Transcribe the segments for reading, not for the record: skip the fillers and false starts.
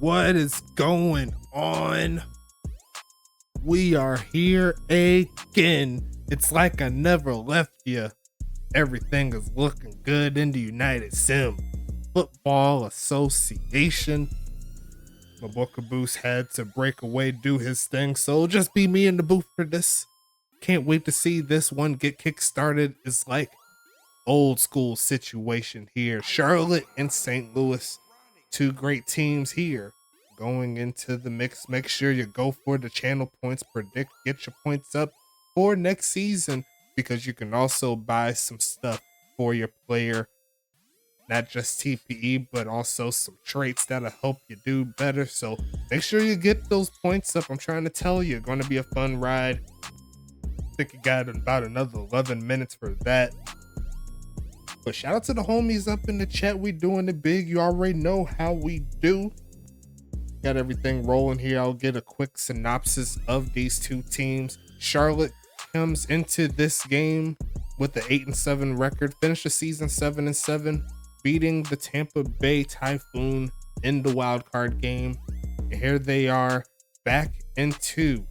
What is going on? We are here again. It's like I never left you. Everything is looking good in the United Sim Football Association. My boy Caboose had to break away, do his thing, so it'll just be me in the booth for this. Can't wait to see this one get kick-started. It's like old school situation here. Charlotte and St. Louis, two great teams here going into the mix. Make sure you go for the channel points, predict, get your points up for next season, because you can also buy some stuff for your player, not just TPE, but also some traits that'll help you do better. So make sure you get those points up. I'm trying to tell you, it's going to be a fun ride. I think you got about another 11 minutes for that. But shout out to the homies up in the chat. We doing it big. You already know how we do. Got everything rolling here. I'll get a quick synopsis of these two teams. Charlotte comes into this game with an 8-7 record. Finished the season 7-7, beating the Tampa Bay Typhoon in the wild card game. And here they are back into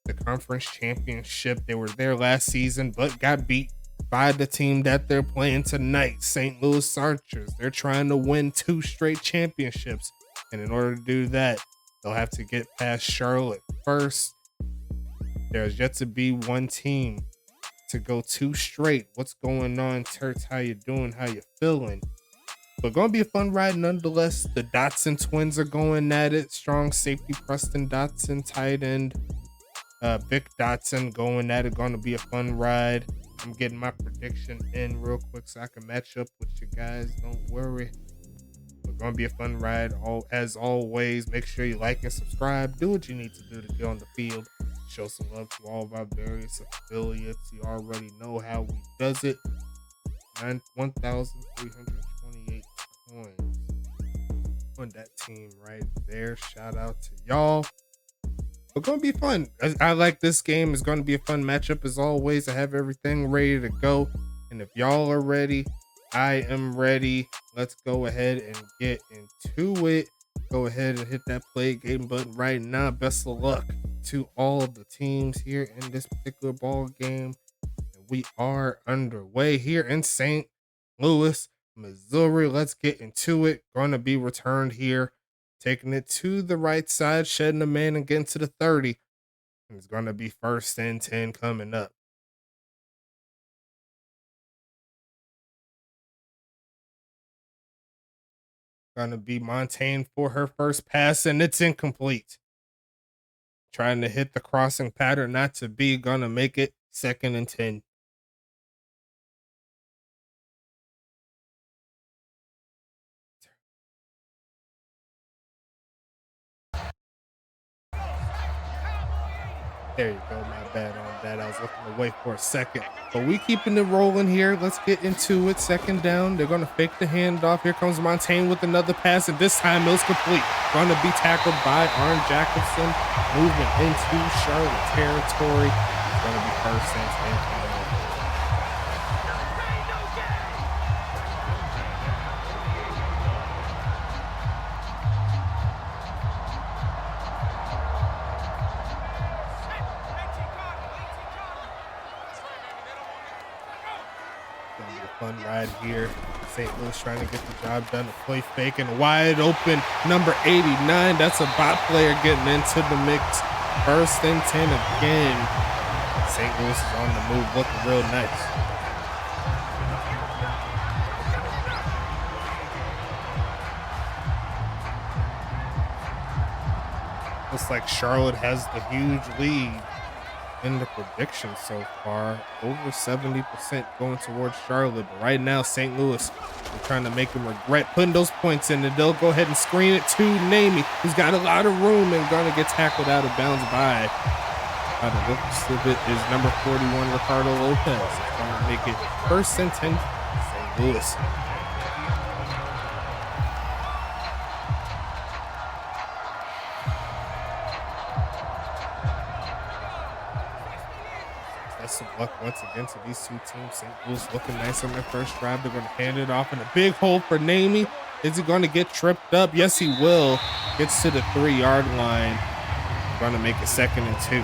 the conference championship. They were there last season, but got beat by the team that they're playing tonight, St. Louis Archers. They're trying to win 2 straight championships, and in order to do that, they'll have to get past Charlotte first. There's yet to be one team to go 2 straight. What's going on, Turks? How you doing? How you feeling? But gonna be a fun ride nonetheless. The Dotson twins are going at it. Strong safety Preston Dotson, tight end Vic Dotson going at it. Gonna be a fun ride. I'm getting my prediction in real quick so I can match up with you guys. Don't worry. It's gonna be a fun ride. As always, make sure you like and subscribe. Do what you need to do to get on the field. Show some love to all of our various affiliates. You already know how we does it. 1,328 coins on that team right there. Shout out to y'all. It's gonna be fun. I like this game. It's gonna be a fun matchup as always. I have everything ready to go, and if y'all are ready, I am ready. Let's go ahead and get into it. Go ahead and hit that play game button right now. Best of luck to all of the teams here in this particular ball game. And we are underway here in St. Louis, Missouri. Let's get into it. Gonna be returned here. Taking it to the right side, shedding a man and getting to the 30. And it's going to be 1st and 10 coming up. Going to be Montaigne for her first pass, and it's incomplete. Trying to hit the crossing pattern, not to be. Going to make it 2nd and 10. There you go, my bad on that. I was looking away for a second. But we keeping it rolling here. Let's get into it. 2nd down. They're going to fake the handoff. Here comes Montaigne with another pass, and this time it was complete. Going to be tackled by Arn Jacobson. Moving into Charlotte territory. It's going to be 1st and 10. Fun ride here. St. Louis trying to get the job done. A play fake and wide open. Number 89. That's a bot player getting into the mix. 1st and 10 again. St. Louis is on the move, looking real nice. Looks like Charlotte has the huge lead in the prediction so far. Over 70% going towards Charlotte, but right now St. Louis, they're trying to make them regret putting those points in, and they'll go ahead and screen it to Namey, who's got a lot of room and gonna get tackled out of bounds by the looks of it is number 41 Ricardo Lopez. It's gonna make it 1st and 10 St. Louis. Best of luck once again to these two teams. St. Louis looking nice on their first drive. They're going to hand it off in a big hole for Namey. Is he going to get tripped up? Yes, he will. Gets to the 3-yard line. Going to make it 2nd and 2.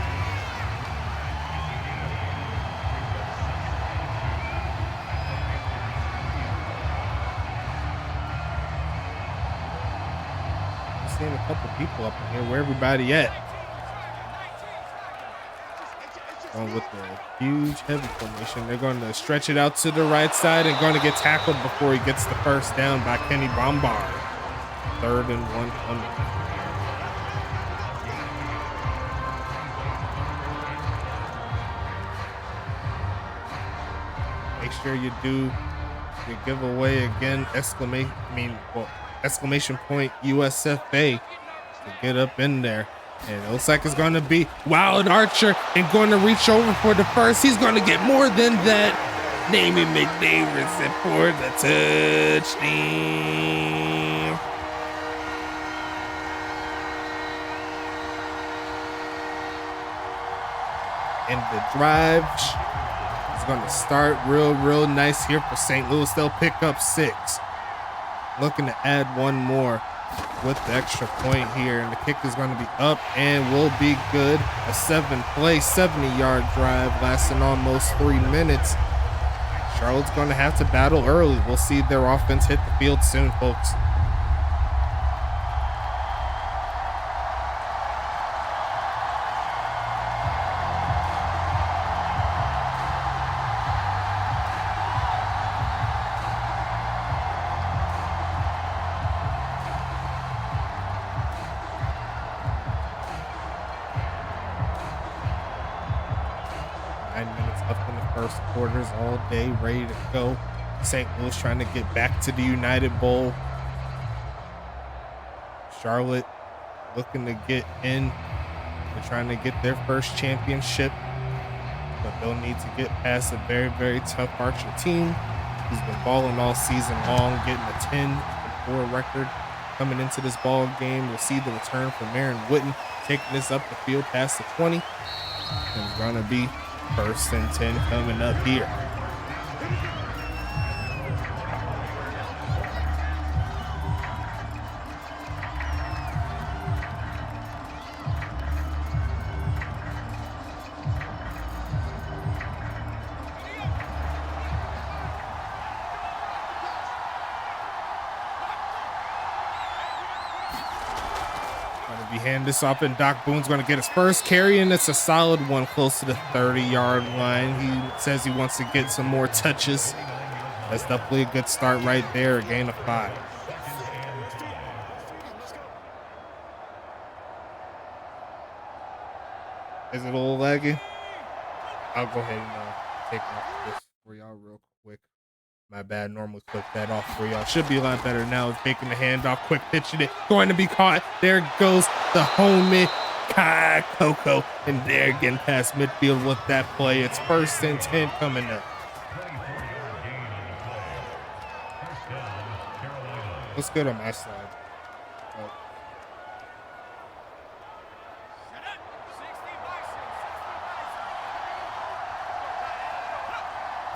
I'm seeing a couple people up in here. Where everybody at? Going with the huge heavy formation. They're going to stretch it out to the right side and going to get tackled before he gets the first down by Kenny Bombard. 3rd and 1 coming. Make sure you do your giveaway again. Exclamation point USFA to get up in there. And it looks like it's going to be Wild Archer and going to reach over for the first. He's going to get more than that. Namie McDavidson for the touchdown. And the drive is going to start real nice here for St. Louis. They'll pick up 6. Looking to add one more with the extra point here, and the kick is going to be up and will be good. A 7-play, 70-yard drive lasting almost 3 minutes. Charlotte's going to have to battle early. We'll see their offense hit the field soon, folks. Quarters all day, ready to go. St. Louis trying to get back to the United Bowl. Charlotte looking to get in. They're trying to get their first championship, but they'll need to get past a very tough Archer team who's been balling all season long, getting a 10-4 record coming into this ball game. We'll see the return from Aaron Witten taking this up the field past the 20. And it's going to be 1st and 10 coming up here. Hand this off, and Doc Boone's going to get his first carry, and it's a solid one close to the 30-yard line. He says he wants to get some more touches. That's definitely a good start right there. A gain of 5. Is it a little laggy? I'll go ahead and take off this for y'all real quick. My bad, normally clip that off for y'all. Should be a lot better now. It's taking the handoff, quick pitching it, going to be caught. There goes the homie Kai Coco, and they're getting past midfield with that play. It's 1st and 10 coming up. What's good on my side? Oh.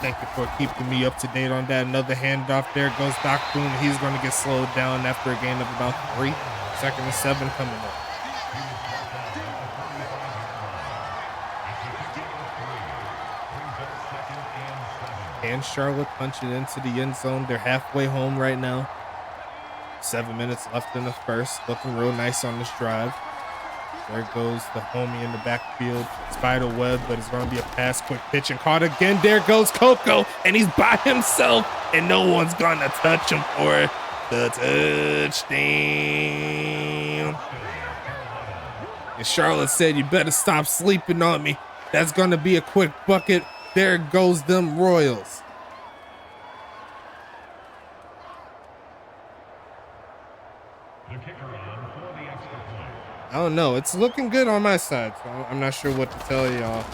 Thank you for keeping me up to date on that. Another handoff. There goes Doc Boone. He's going to get slowed down after a gain of about 3. 2nd and 7 coming up. And Charlotte punching into the end zone. They're halfway home right now. 7 minutes left in the first. Looking real nice on this drive. There goes the homie in the backfield. Spider web, but it's going to be a pass, quick pitch, and caught again. There goes Coco, and he's by himself, and no one's going to touch him for the touchdown. And Charlotte said, "You better stop sleeping on me. That's going to be a quick bucket." There goes them Royals. I don't know. It's looking good on my side, so I'm not sure what to tell y'all.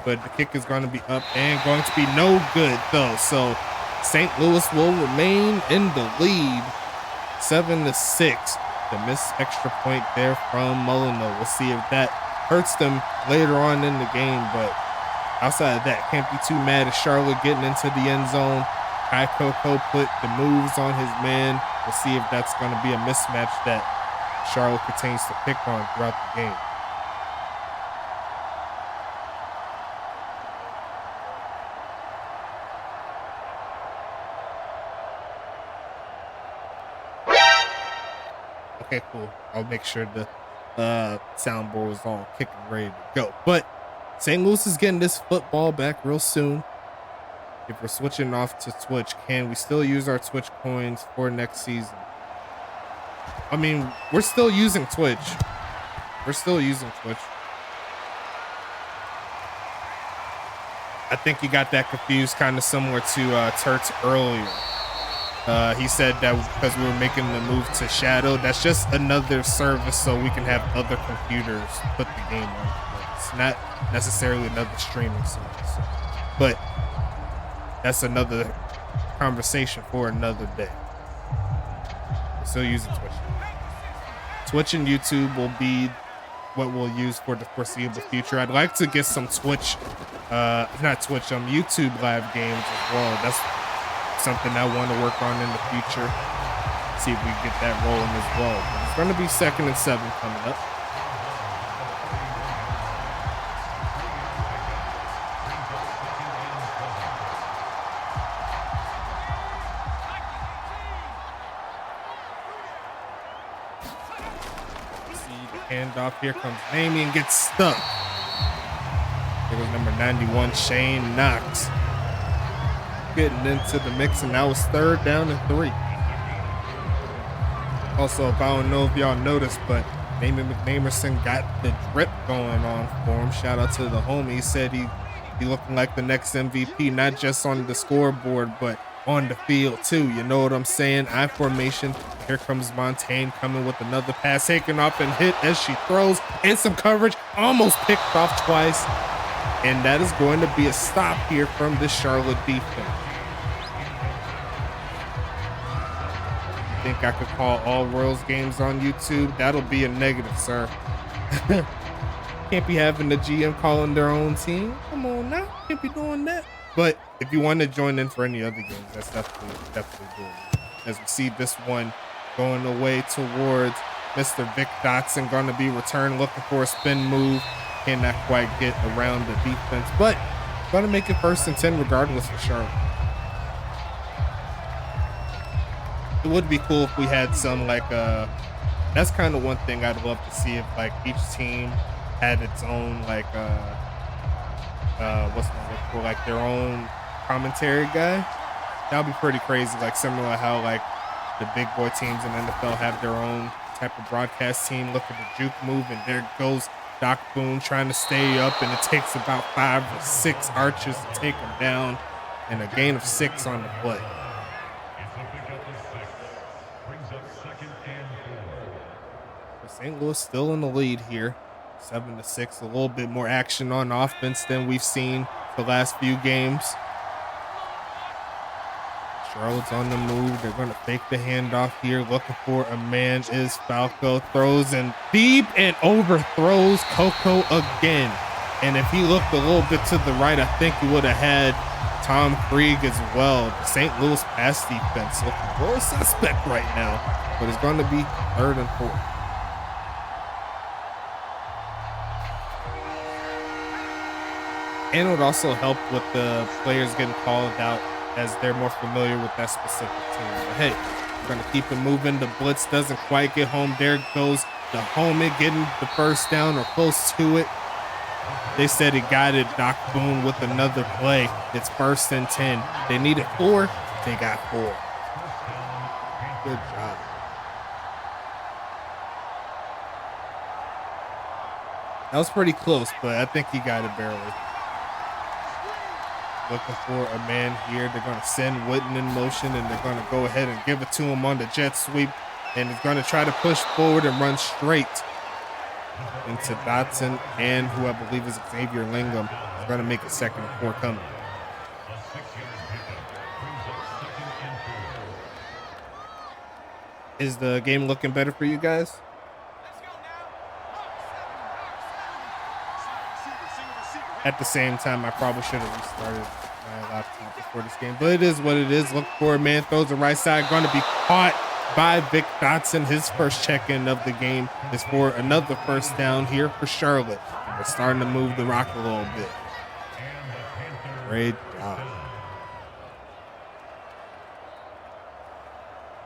But the kick is going to be up and going to be no good, though. So St. Louis will remain in the lead, 7-6. The missed extra point there from Molyneux. We'll see if that hurts them later on in the game. But outside of that, can't be too mad at Charlotte getting into the end zone. Kai Coco put the moves on his man We'll see if that's going to be a mismatch that Charlotte continues to pick on throughout the game. Okay, cool. I'll make sure the soundboard was all kicking ready to go. But St. Louis is getting this football back real soon. If we're switching off to Twitch, can we still use our Twitch coins for next season? I mean, we're still using Twitch. We're still using Twitch. I think you got that confused, kind of similar to Turt's earlier. He said that because we were making the move to Shadow, that's just another service so we can have other computers put the game on. It's not necessarily another streaming service, but that's another conversation for another day. We're still using Twitch. Twitch and YouTube will be what we'll use for the foreseeable future. I'd like to get some Twitch, not Twitch, YouTube live games as well. That's something I want to work on in the future. See if we can get that rolling as well. But it's going to be 2nd and 7 coming up. Handoff. Here comes Amy and gets stuck. It was number 91, Shane Knox, getting into the mix, and now it's 3rd down and 3. Also, if I don't know if y'all noticed, but Damon McNamerson got the drip going on for him. Shout out to the homie. He said he looking like the next MVP, not just on the scoreboard, but on the field too. You know what I'm saying? I formation. Here comes Montaigne coming with another pass, taken off and hit as she throws, and some coverage, almost picked off twice. And that is going to be a stop here from the Charlotte defense. Think I could call all Royals games on YouTube? That'll be a negative, sir. Can't be having the GM calling their own team. Come on now, can't be doing that. But if you want to join in for any other games, that's definitely doing it. As we see this one going away towards Mr. Vic Dotson, going to be returned, looking for a spin move. Cannot quite get around the defense, but going to make it 1st and 10 regardless for Charlotte. It would be cool if we had some that's kind of one thing I'd love to see, if like each team had its own what's the word for, like their own commentary guy. That would be pretty crazy, like similar to how like the big boy teams in the NFL have their own type of broadcast team. Look at the juke move, and there goes Doc Boone trying to stay up, and it takes about 5 or 6 arches to take him down, and a gain of 6 on the play. St. Louis still in the lead here, 7-6. A little bit more action on offense than we've seen the last few games. Charlotte's on the move. They're going to fake the handoff here. Looking for a man is Falco. Throws in deep and overthrows Coco again. And if he looked a little bit to the right, I think he would have had Tom Krieg as well. The St. Louis pass defense looking for a suspect right now. But it's going to be 3rd and 4. And it would also help with the players getting called out as they're more familiar with that specific team. But hey, we're going to keep it moving. The blitz doesn't quite get home. There goes the homie getting the 1st down or close to it. They said he got it. Doc Boone with another play. It's 1st and 10. They needed 4. They got 4. Good job. That was pretty close, but I think he got it barely. Looking for a man here. They're going to send Witten in motion, and they're going to go ahead and give it to him on the jet sweep. And he's going to try to push forward and run straight into Dotson, and who I believe is Xavier Lingham. Is going to make it 2nd and 4 coming. Is the game looking better for you guys? At the same time, I probably should have restarted my laptop before this game, but it is what it is. Look for a man, throws the right side, going to be caught by Vic Dotson. His first check-in of the game is for another first down here for Charlotte. They're starting to move the rock a little bit. Great job.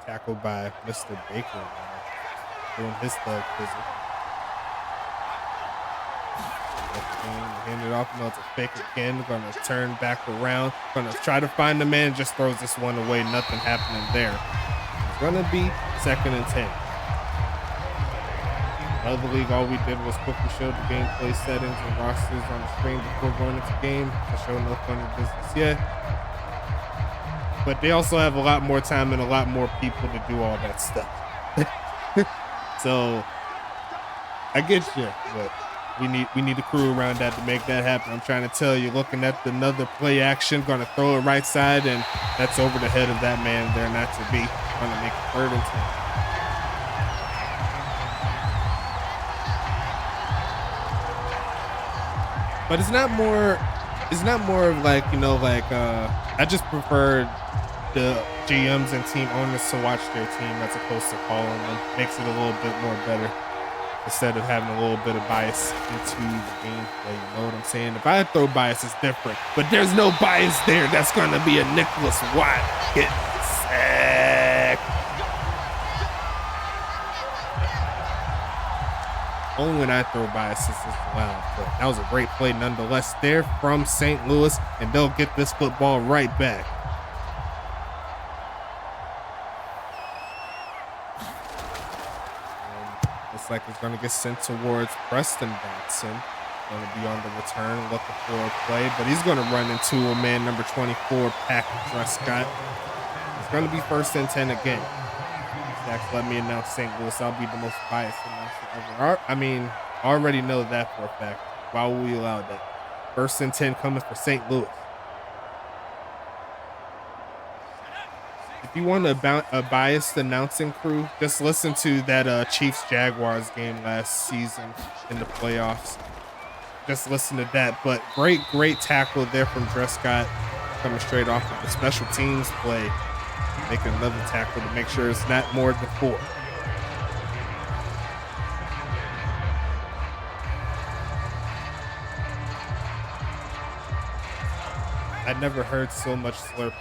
Tackled by Mr. Baker. Doing his thug visit. Hand it off. No, it's a fake again. Gonna turn back around. Gonna try to find the man. Just throws this one away. Nothing happening there. It's gonna be 2nd and 10. Other league, all we did was quickly show the gameplay settings and rosters on the screen before going into game to show no funny business yet. But they also have a lot more time and a lot more people to do all that stuff. So I get you, but we need a crew around that to make that happen. I'm trying to tell you, looking at another play action, gonna throw it right side, and that's over the head of that man there, not to be. Gonna make it 3rd and 10. But it's not more of like, you know, like I just prefer the GMs and team owners to watch their team as opposed to calling them. Makes it a little bit more better instead of having a little bit of bias into the gameplay. You know what I'm saying? If I throw bias, it's different. But there's no bias there. That's gonna be a Nicholas Watt get sacked. Only when I throw biases is allowed, but that was a great play nonetheless there from St. Louis, and they'll get this football right back. And looks like it's going to get sent towards Preston Dotson. Going to be on the return, looking for a play, but he's going to run into a man, number 24, Patrick Prescott. It's going to be 1st and 10 again. Let me announce St. Louis. I'll be the most biased announcer ever. I mean, I already know that for a fact. Why would we allow that? 1st and 10 coming for St. Louis. If you want a biased announcing crew, just listen to that Chiefs-Jaguars game last season in the playoffs. Just listen to that. But great tackle there from Prescott, coming straight off of the special teams play. Making another tackle to make sure it's not more than 4. I never heard so much slurping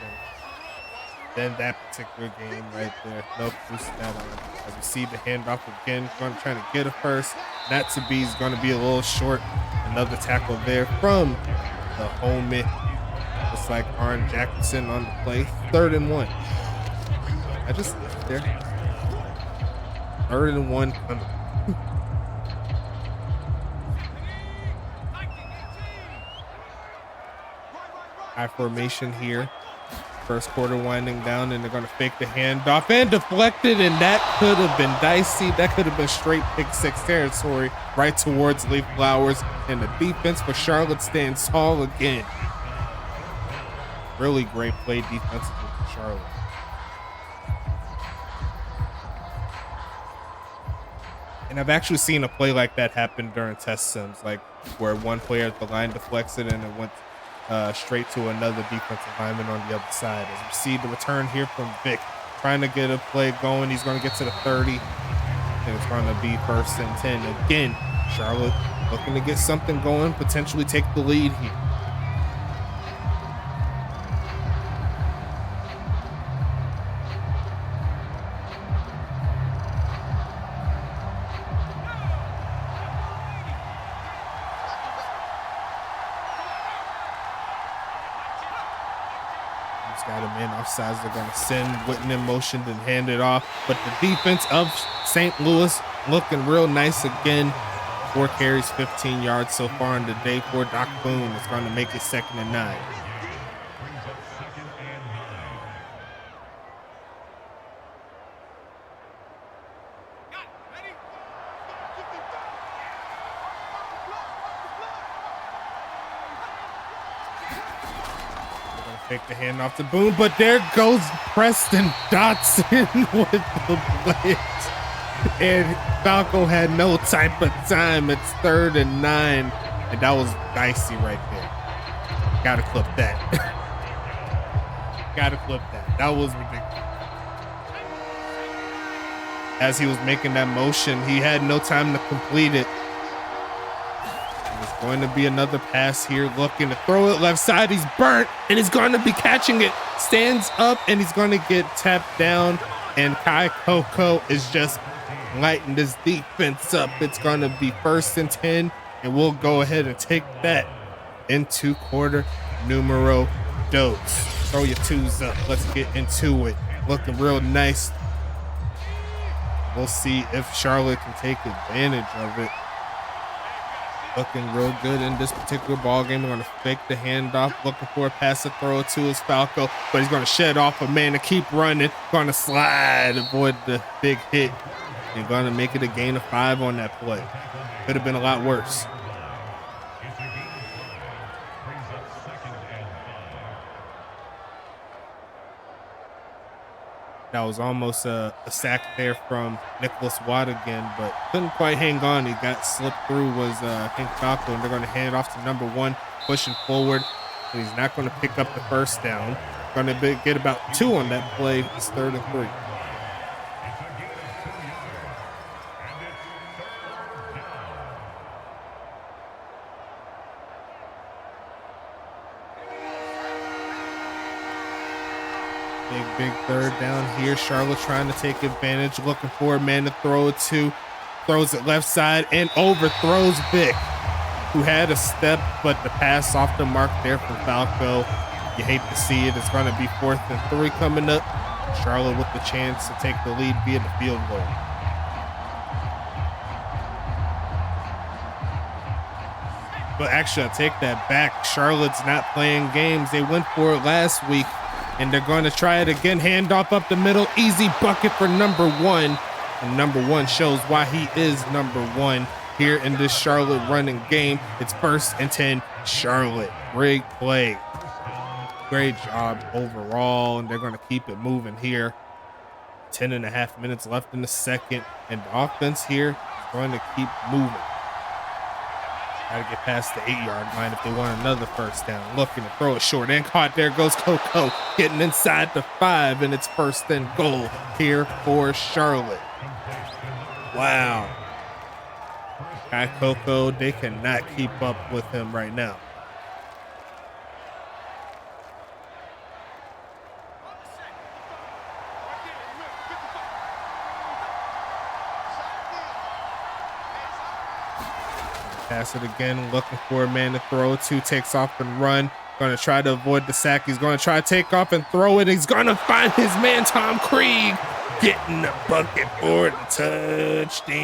than that particular game right there. No boost that on. As we see the handoff again, trying to get it first. Not to be, he's going to be a little short. Another tackle there from the homie. Looks like Arn Jackson on the play. 3rd and 1. I just left there. 3rd and 1 coming. High formation here. First quarter winding down, and they're going to fake the handoff and deflected, and that could have been dicey. That could have been straight pick 6 territory right towards Leaf Flowers, and the defense for Charlotte stands tall again. Really great play defensively for Charlotte. And I've actually seen a play like that happen during test sims, like where one player at the line deflects it and it went straight to another defensive lineman on the other side. As we see the return here from Vic, trying to get a play going. He's going to get to the 30. And it's going to be 1st and 10. Again, Charlotte looking to get something going, potentially take the lead here. Got him in offsides. They're going to send Witten in motion and hand it off. But the defense of St. Louis looking real nice again. 4 carries, 15 yards so far on the day for Doc Boone. It's going to make it 2nd and 9. Take the handoff to Boone, but there goes Preston Dotson with the blitz. And Falco had no type of time. It's 3rd and 9. And that was dicey right there. Gotta clip that. Gotta clip that. That was ridiculous. as he was making that motion. He had no time to complete it. There's going to be another pass here, looking to throw it left side. He's burnt, and he's going to be catching it. Stands up, and he's going to get tapped down, and Kai Coco is just lighting this defense up. It's going to be 1st and 10, and we'll go ahead and take that into quarter numero dos. Throw your twos up. Let's get into it. Looking real nice. We'll see if Charlotte can take advantage of it. Looking real good in this particular ball game. We're going to fake the handoff, looking for a pass to throw it to his Falco, but he's going to shed off a man to keep running. Going to slide, avoid the big hit, and going to make it a gain of 5 on that play. Could have been a lot worse. That was almost a sack there from Nicholas Watt again, but couldn't quite hang on. He got slipped through, was I think Falco, and they're going to hand it off to number 1, pushing forward, and he's not going to pick up the first down. Going to get about 2 on that play. It's 3rd and 3. Big 3rd down here. Charlotte trying to take advantage, looking for a man to throw it to. Throws it left side and overthrows Vic, who had a step, but the pass off the mark there from Falco. You hate to see it. It's going to be 4th and 3 coming up. Charlotte with the chance to take the lead via the field goal. But actually, I'll take that back. Charlotte's not playing games. They went for it last week, and they're going to try it again. Handoff up the middle. Easy bucket for number 1. And number 1 shows why he is number 1 here in this Charlotte running game. It's 1st and 10, Charlotte. Great play. Great job overall, and they're going to keep it moving here. 10.5 minutes left in the second, and the offense here is going to keep moving. Got to get past the 8-yard line if they want another first down. Looking to throw it short and caught. There goes Coco getting inside the 5, and it's 1st and goal here for Charlotte. Wow. Kai Coco, they cannot keep up with him right now. Pass it again, looking for a man to throw to, takes off and run. Going to try to avoid the sack. He's going to try to take off and throw it. He's going to find his man, Tom Krieg, getting the bucket for the touchdown.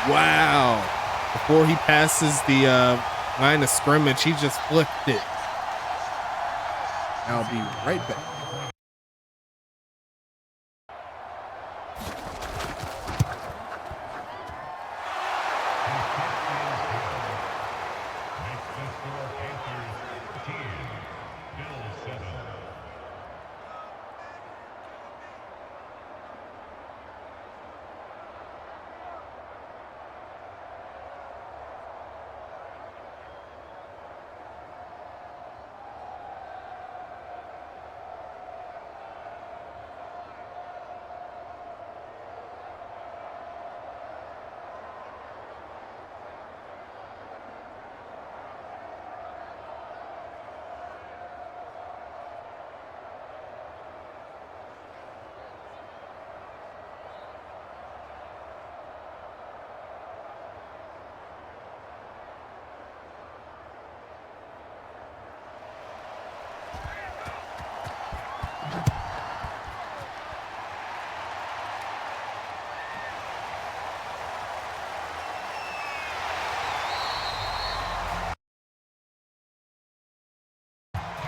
Wow. Before he passes the line of scrimmage, he just flipped it. I'll be right back.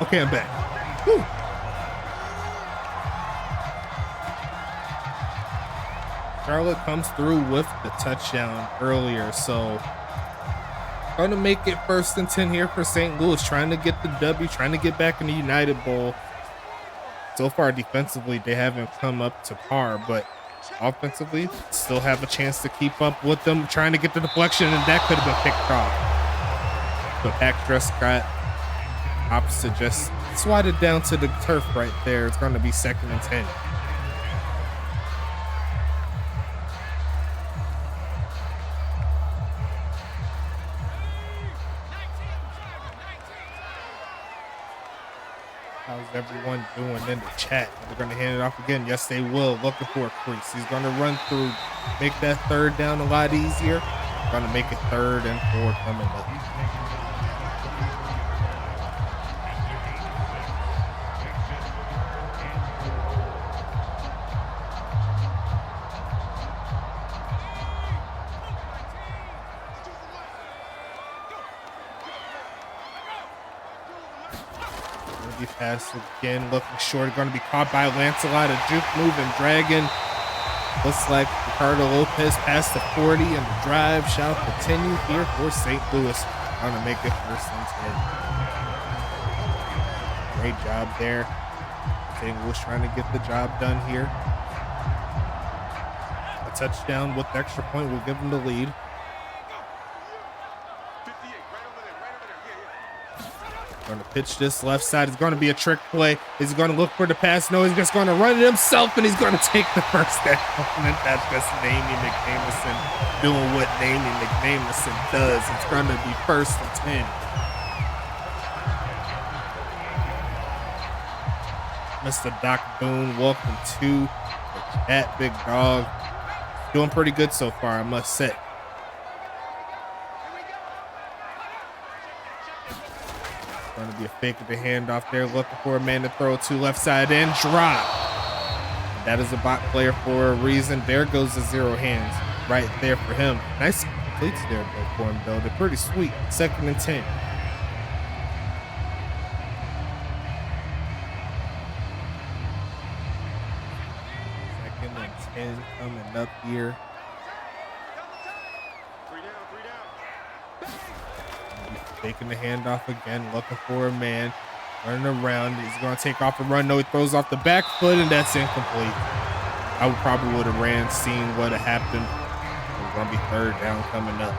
Okay, I'm back. Whew. Charlotte comes through with the touchdown earlier, so going to make it 1st and 10 here for St. Louis, trying to get the W, trying to get back in the United Bowl. So far, defensively, they haven't come up to par, but offensively, still have a chance to keep up with them, trying to get the deflection, and that could have been picked off. But Dak Prescott opts to just swatted down to the turf right there. It's going to be 2nd and 10. How's everyone doing in the chat? They're going to hand it off again. Yes, they will. Looking for a crease. He's going to run through, make that 3rd down a lot easier. Going to make it 3rd and 4 coming up. Pass again, looking short. Going to be caught by Lancelot. A juke move and dragon. Looks like Ricardo Lopez past the 40, and the drive shall continue here for St. Louis. Going to make it 1st and 10. Great job there. St. Louis trying to get the job done here. A touchdown with the extra point will give them the lead. Going to pitch this left side. It's going to be a trick play. Is he going to look for the pass? No, he's just going to run it himself, and he's going to take the 1st down. And that's just Namey McNamison doing what Namey McNamison does. It's going to be 1st and 10. Mr. Doc Boone, welcome to the chat, big dog. Doing pretty good so far, I must say. Going to be a fake of the handoff there, looking for a man to throw to left side and drop. And that is a bot player for a reason. There goes the 0 hands right there for him. Nice completes there for him, though. They're pretty sweet. 2nd and 10. Second and 10 coming up here. Taking the handoff again, looking for a man, running around. He's going to take off a run. No, he throws off the back foot, and that's incomplete. I probably would have ran, seen what had happened. It's going to be 3rd down coming up.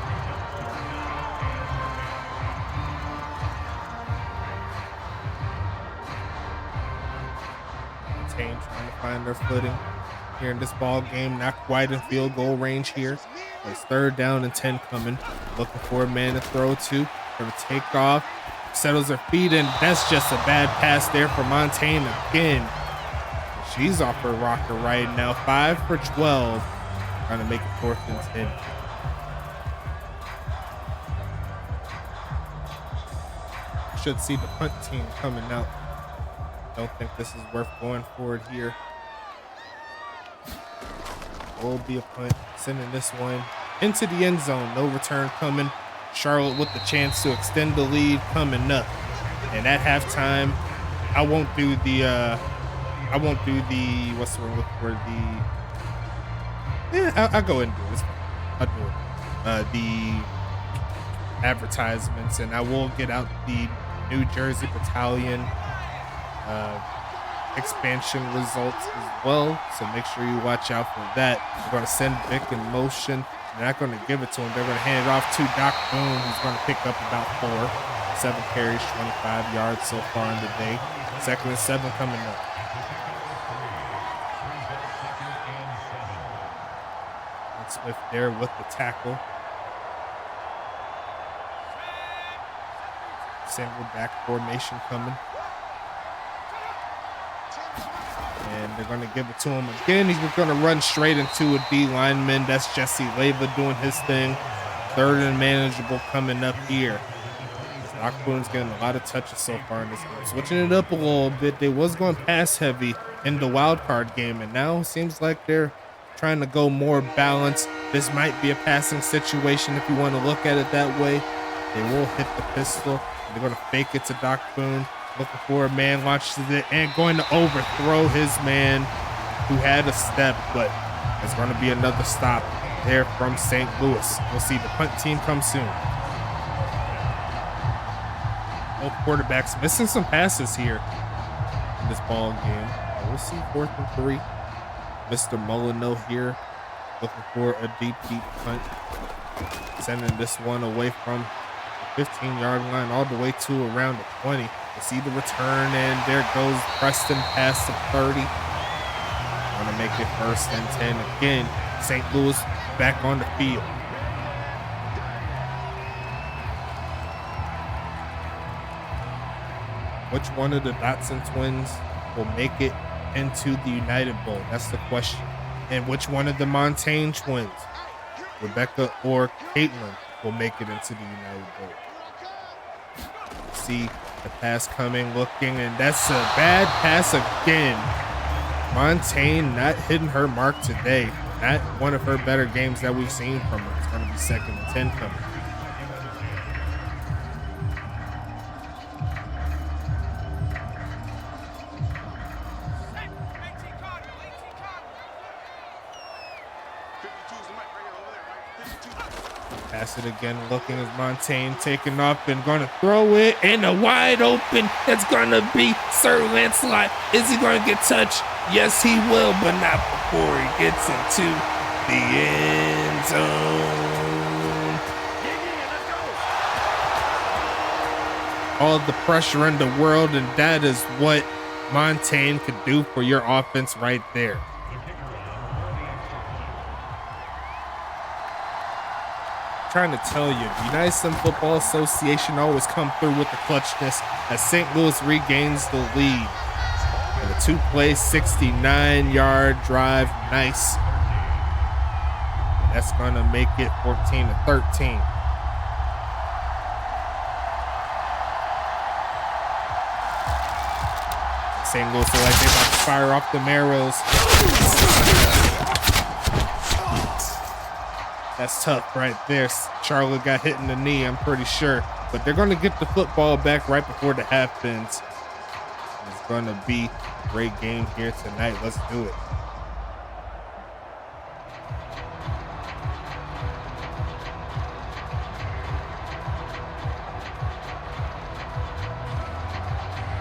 Team trying to find their footing here in this ball game. Not quite in field goal range here. It's 3rd down and 10 coming. Looking for a man to throw to. Going to take off, settles her feet, and that's just a bad pass there for Montaigne again. She's off her rocker right now. 5 for 12. Trying to make it 4th and 10. Should see the punt team coming out. Don't think this is worth going forward here. Will be a punt. Sending this one into the end zone. No return coming. Charlotte with the chance to extend the lead coming up. And at halftime, I won't do the what's the word for the I'll go ahead and do this. I'll do it. The advertisements, and I will get out the New Jersey Battalion expansion results as well. So make sure you watch out for that. We're going to send Vic in motion. They're not going to give it to him. They're going to hand it off to Doc Boone, who's going to pick up about 7 carries, 25 yards so far in the day. 2nd and 7 coming up. And Smith there with the tackle. Single back formation coming. And they're going to give it to him again. He's going to run straight into a D lineman. That's Jesse Leyva doing his thing. 3rd and manageable coming up here. Doc Boone's getting a lot of touches so far in this game. Switching it up a little bit. They was going pass heavy in the wild card game, and now it seems like they're trying to go more balanced. This might be a passing situation if you want to look at it that way. They will hit the pistol. They're going to fake it to Doc Boone. Looking for a man, launches it, and going to overthrow his man who had a step, but there's going to be another stop there from St. Louis. We'll see the punt team come soon. Both quarterbacks missing some passes here in this ball game. We'll see 4th and 3. Mr. Molyneux here looking for a deep punt. Sending this one away from the 15-yard line all the way to around the 20. You see the return, and there goes Preston past the 30. Gonna make it 1st and 10 again. St. Louis back on the field. Which one of the Dotson twins will make it into the United Bowl? That's the question. And which one of the Montaigne twins, Rebecca or Caitlin, will make it into the United Bowl? See the pass coming, looking, and that's a bad pass again. Montaigne not hitting her mark today. Not one of her better games that we've seen from her. It's going to be 2nd and 10 coming. Pass it again, looking as Montaigne taking off and going to throw it in a wide open. It's going to be Sir Lancelot. Is he going to get touched? Yes, he will, but not before he gets into the end zone. All the pressure in the world, and that is what Montaigne could do for your offense right there. Trying to tell you, the United States Football Association always come through with the clutchness as St. Louis regains the lead. And a 2-play, 69-yard drive, nice. And that's gonna make it 14-13. St. Louis are like they about to fire off the arrows. That's tough right there. Charlotte got hit in the knee, I'm pretty sure. But they're going to get the football back right before the half ends. It's going to be a great game here tonight. Let's do it.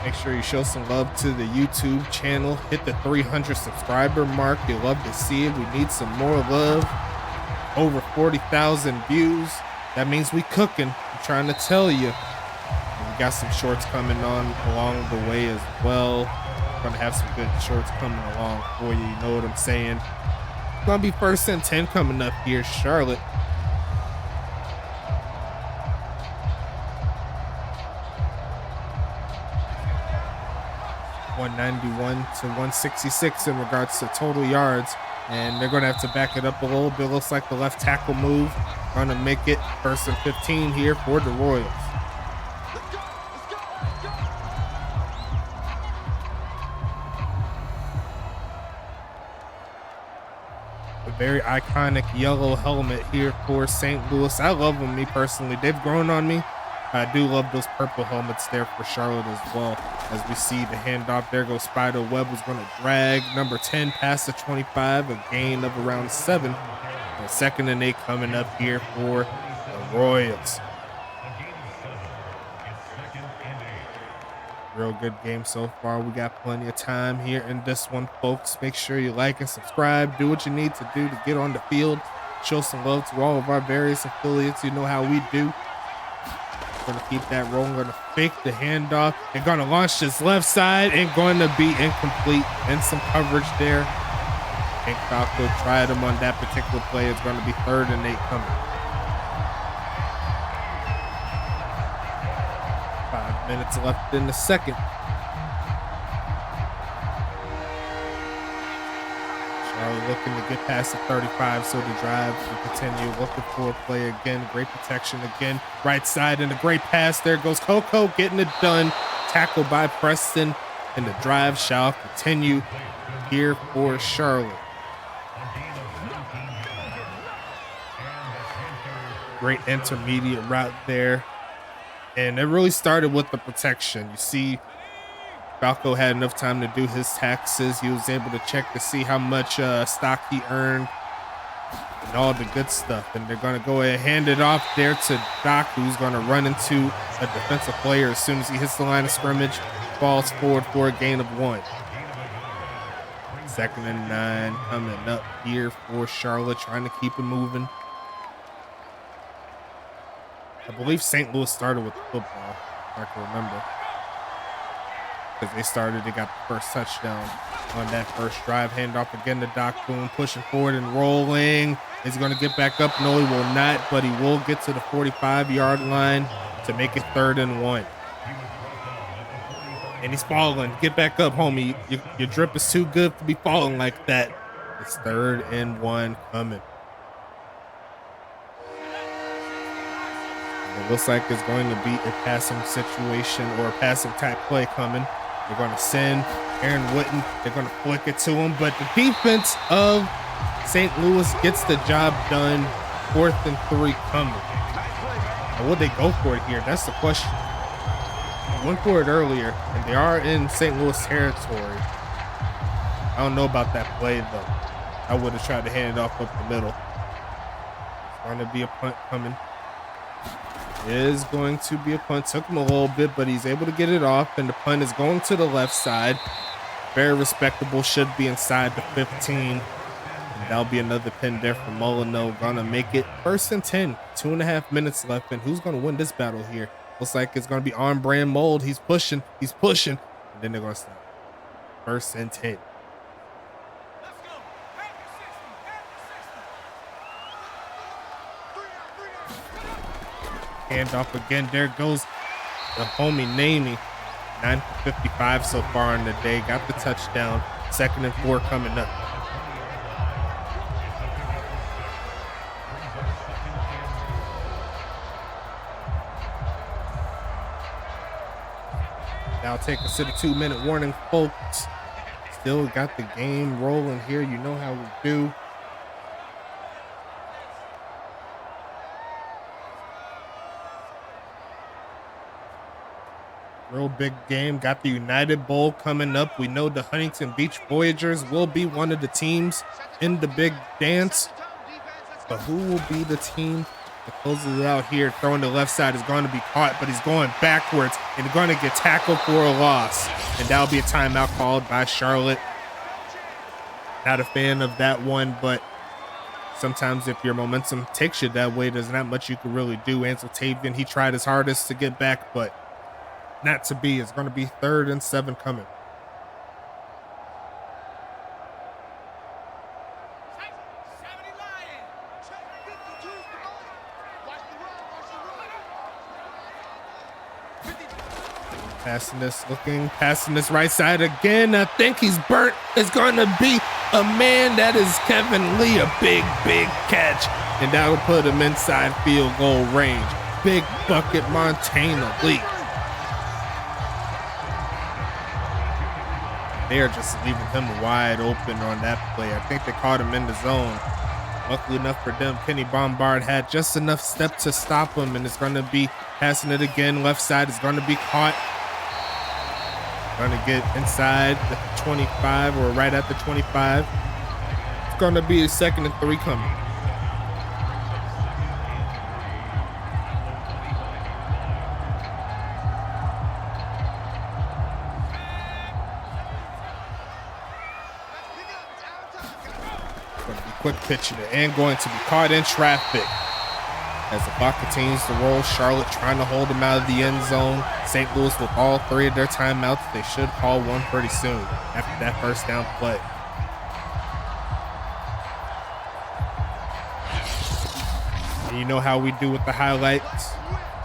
Make sure you show some love to the YouTube channel. Hit the 300 subscriber mark. You love to see it. We need some more love. Over 40,000 views. That means we cooking. I'm trying to tell you. And we got some shorts coming on along the way as well. Gonna have some good shorts coming along for you. You know what I'm saying? Gonna be 1st and 10 coming up here, Charlotte. .191 to 166 in regards to total yards. And they're going to have to back it up a little bit. Looks like the left tackle move. Going to make it 1st and 15 here for the Royals. A very iconic yellow helmet here for St. Louis. I love them, me personally. They've grown on me. I do love those purple helmets there for Charlotte as well. As we see the handoff, there goes Spider Webb, was going to drag number 10 past the 25, a gain of around 7. And 2nd and 8 coming up here for the Royals. Real good game so far. We got plenty of time here in this one, folks. Make sure you like and subscribe. Do what you need to do to get on the field. Show some love to all of our various affiliates. You know how we do. Going to keep that rolling. Going to fake the handoff. They're going to launch this left side and going to be incomplete. And some coverage there. And Falco tried him on that particular play. It's going to be 3rd and 8 coming. 5 minutes left in the second. Charlotte looking to get past the 35, so the drive will continue. Looking for a play again. Great protection again. Right side and a great pass. There goes Coco getting it done. Tackled by Preston, and the drive shall continue here for Charlotte. Great intermediate route there. And it really started with the protection. You see, Falco had enough time to do his taxes. He was able to check to see how much stock he earned and all the good stuff. And they're going to go ahead and hand it off there to Doc, who's going to run into a defensive player as soon as he hits the line of scrimmage. Falls forward for a gain of 1. 2nd and 9 coming up here for Charlotte, trying to keep it moving. I believe St. Louis started with the football, if I can remember. because they got the first touchdown on that first drive. Handoff again to Doc Boone, pushing forward and rolling. Is he going to get back up? No, he will not, but he will get to the 45-yard line to make it 3rd and 1. And he's falling. Get back up, homie. Your drip is too good to be falling like that. It's 3rd and 1 coming. It looks like it's going to be a passing situation or a passing type play coming. They're going to send Aaron Witten. They're going to flick it to him, but the defense of St. Louis gets the job done. 4th and 3 coming. Now, would they go for it here? That's the question. They went for it earlier, and they are in St. Louis territory. I don't know about that play, though. I would have tried to hand it off up the middle. It's going to be a punt coming. Is going to be a punt. Took him a little bit, but he's able to get it off, and the punt is going to the left side. Very respectable. Should be inside the 15. And that'll be another pin there for Molyneux. Gonna make it 1st and 10. 2.5 minutes left, and who's gonna win this battle here? Looks like it's gonna be on brand Mold. He's pushing, and then they're gonna stop. 1st and 10. Handoff again. There goes the homie Namey. 9 for 55 so far in the day. Got the touchdown. 2nd and 4 coming up. Now take us to the 2-minute warning, folks. Still got the game rolling here. You know how we do. Real big game. Got the United Bowl coming up. We know the Huntington Beach Voyagers will be one of the teams in the big dance. But who will be the team that closes it out here? Throwing the left side is going to be caught, but he's going backwards and going to get tackled for a loss. And that'll be a timeout called by Charlotte. Not a fan of that one, but sometimes if your momentum takes you that way, there's not much you can really do. Ansel Tavian, he tried his hardest to get back, but not to be. It's going to be 3rd and 7 coming. Passing this right side again. I think he's burnt. It's going to be a man. That is Kevin Lee. A big catch. And that will put him inside field goal range. Big bucket Montana Lee. They are just leaving him wide open on that play. I think they caught him in the zone. Luckily enough for them, Kenny Bombard had just enough step to stop him, and it's going to be passing it again. Left side is going to be caught. Going to get inside the 25 or right at the 25. It's going to be a 2nd and 3 coming. Quick pitch and going to be caught in traffic as the clock continues to roll. Charlotte trying to hold him out of the end zone. St. Louis with all 3 of their timeouts. They should call one pretty soon after that 1st down play. And you know how we do with the highlights.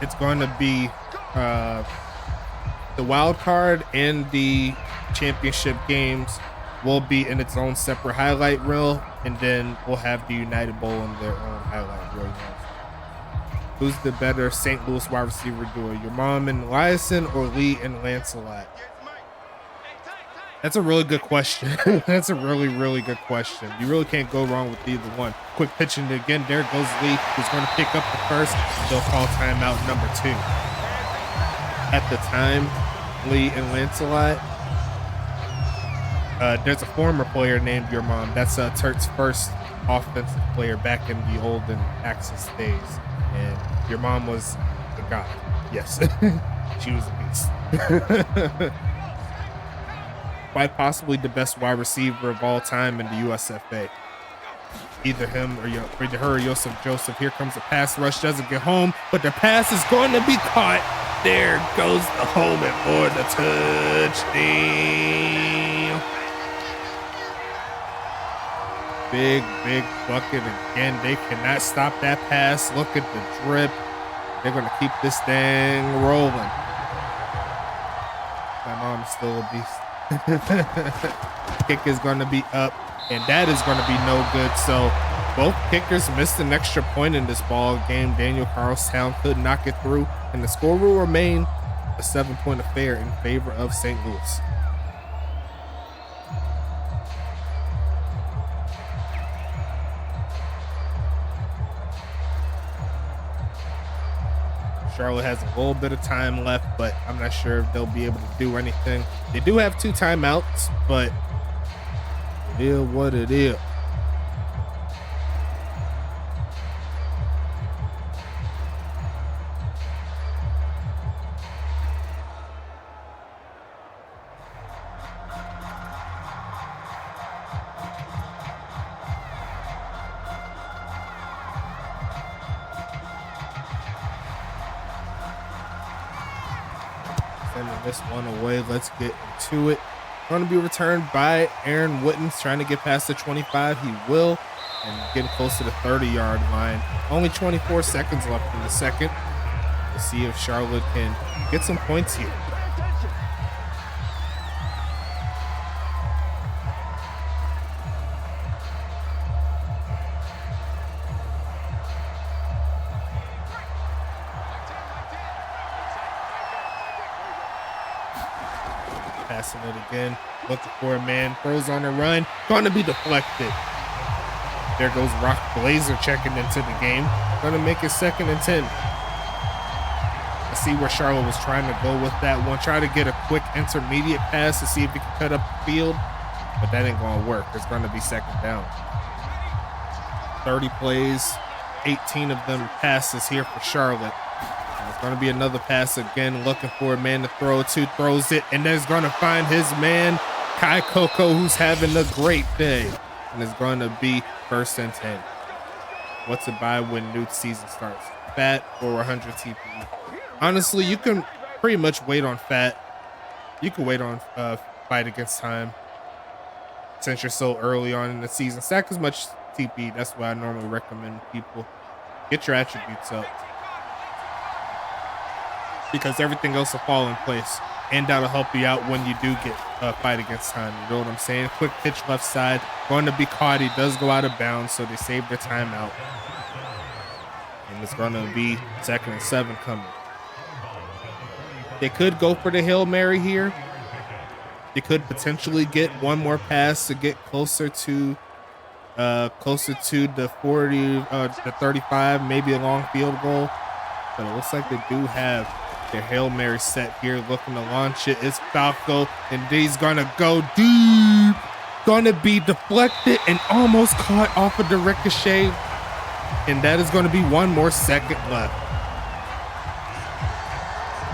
It's going to be the wild card and the championship games will be in its own separate highlight reel, and then we'll have the United Bowl in their own highlight reel. Who's the better St. Louis wide receiver duo, your mom and Eliason or Lee and Lancelot? That's a really good question. That's a really good question. You really can't go wrong with either one. Quick pitching again. There goes Lee, who's going to pick up the first. They'll call timeout number 2. At the time, Lee and Lancelot. There's a former player named your mom. That's Turt's first offensive player back in the olden Axis days. And your mom was a god. Yes. She was a beast. Quite possibly the best wide receiver of all time in the USFA. Either him or either her or Joseph. Here comes a pass rush. Doesn't get home, but the pass is going to be caught. there goes the homie for the touchdown. Big bucket again. They cannot stop that pass. Look at the drip. They're going to keep this thing rolling. My mom's still a beast. Kick is going to be up, and that is going to be no good. So both kickers missed an extra point in this ball game. Daniel Carlstown could knock it through, and the score will remain a 7-point affair in favor of St. Louis. Charlotte has a little bit of time left, but I'm not sure if they'll be able to do anything. They do have 2 timeouts, but it is what it is. Sending this one away. Let's get into it. Going to be returned by Aaron Wittens, trying to get past the 25. He will, and getting close to the 30-yard line. Only 24 seconds left in the second. We'll see if Charlotte can get some points here. Passing it again, looking for a man, throws on a run, going to be deflected. There goes Rock Blazer checking into the game. Going to make it 2nd and 10. I see where Charlotte was trying to go with that one. Try to get a quick intermediate pass to see if he can cut up the field, but that ain't going to work. It's going to be 2nd down. 30 plays, 18 of them passes here for Charlotte. It's going to be another pass again, looking for a man to throw to, throws it, and there's going to find his man, Kai Coco, who's having a great day. And it's going to be 1st and 10. What's it by when new season starts? Fat or 100 TP? Honestly, you can pretty much wait on Fat. You can wait on Fight Against Time since you're so early on in the season. Stack as much TP. That's why I normally recommend people get your attributes up, because everything else will fall in place, and that'll help you out when you do get Fight Against Time. You know what I'm saying? Quick pitch left side, going to be caught. He does go out of bounds, so they save their timeout. And it's going to be 2nd and 7 coming. They could go for the Hail Mary here. They could potentially get one more pass to get closer to the 40, the 35, maybe a long field goal. But it looks like they do have their Hail Mary set here, looking to launch it. It's Falco, and he's gonna go deep. Gonna be deflected and almost caught off of the ricochet. And that is gonna be 1 more second left.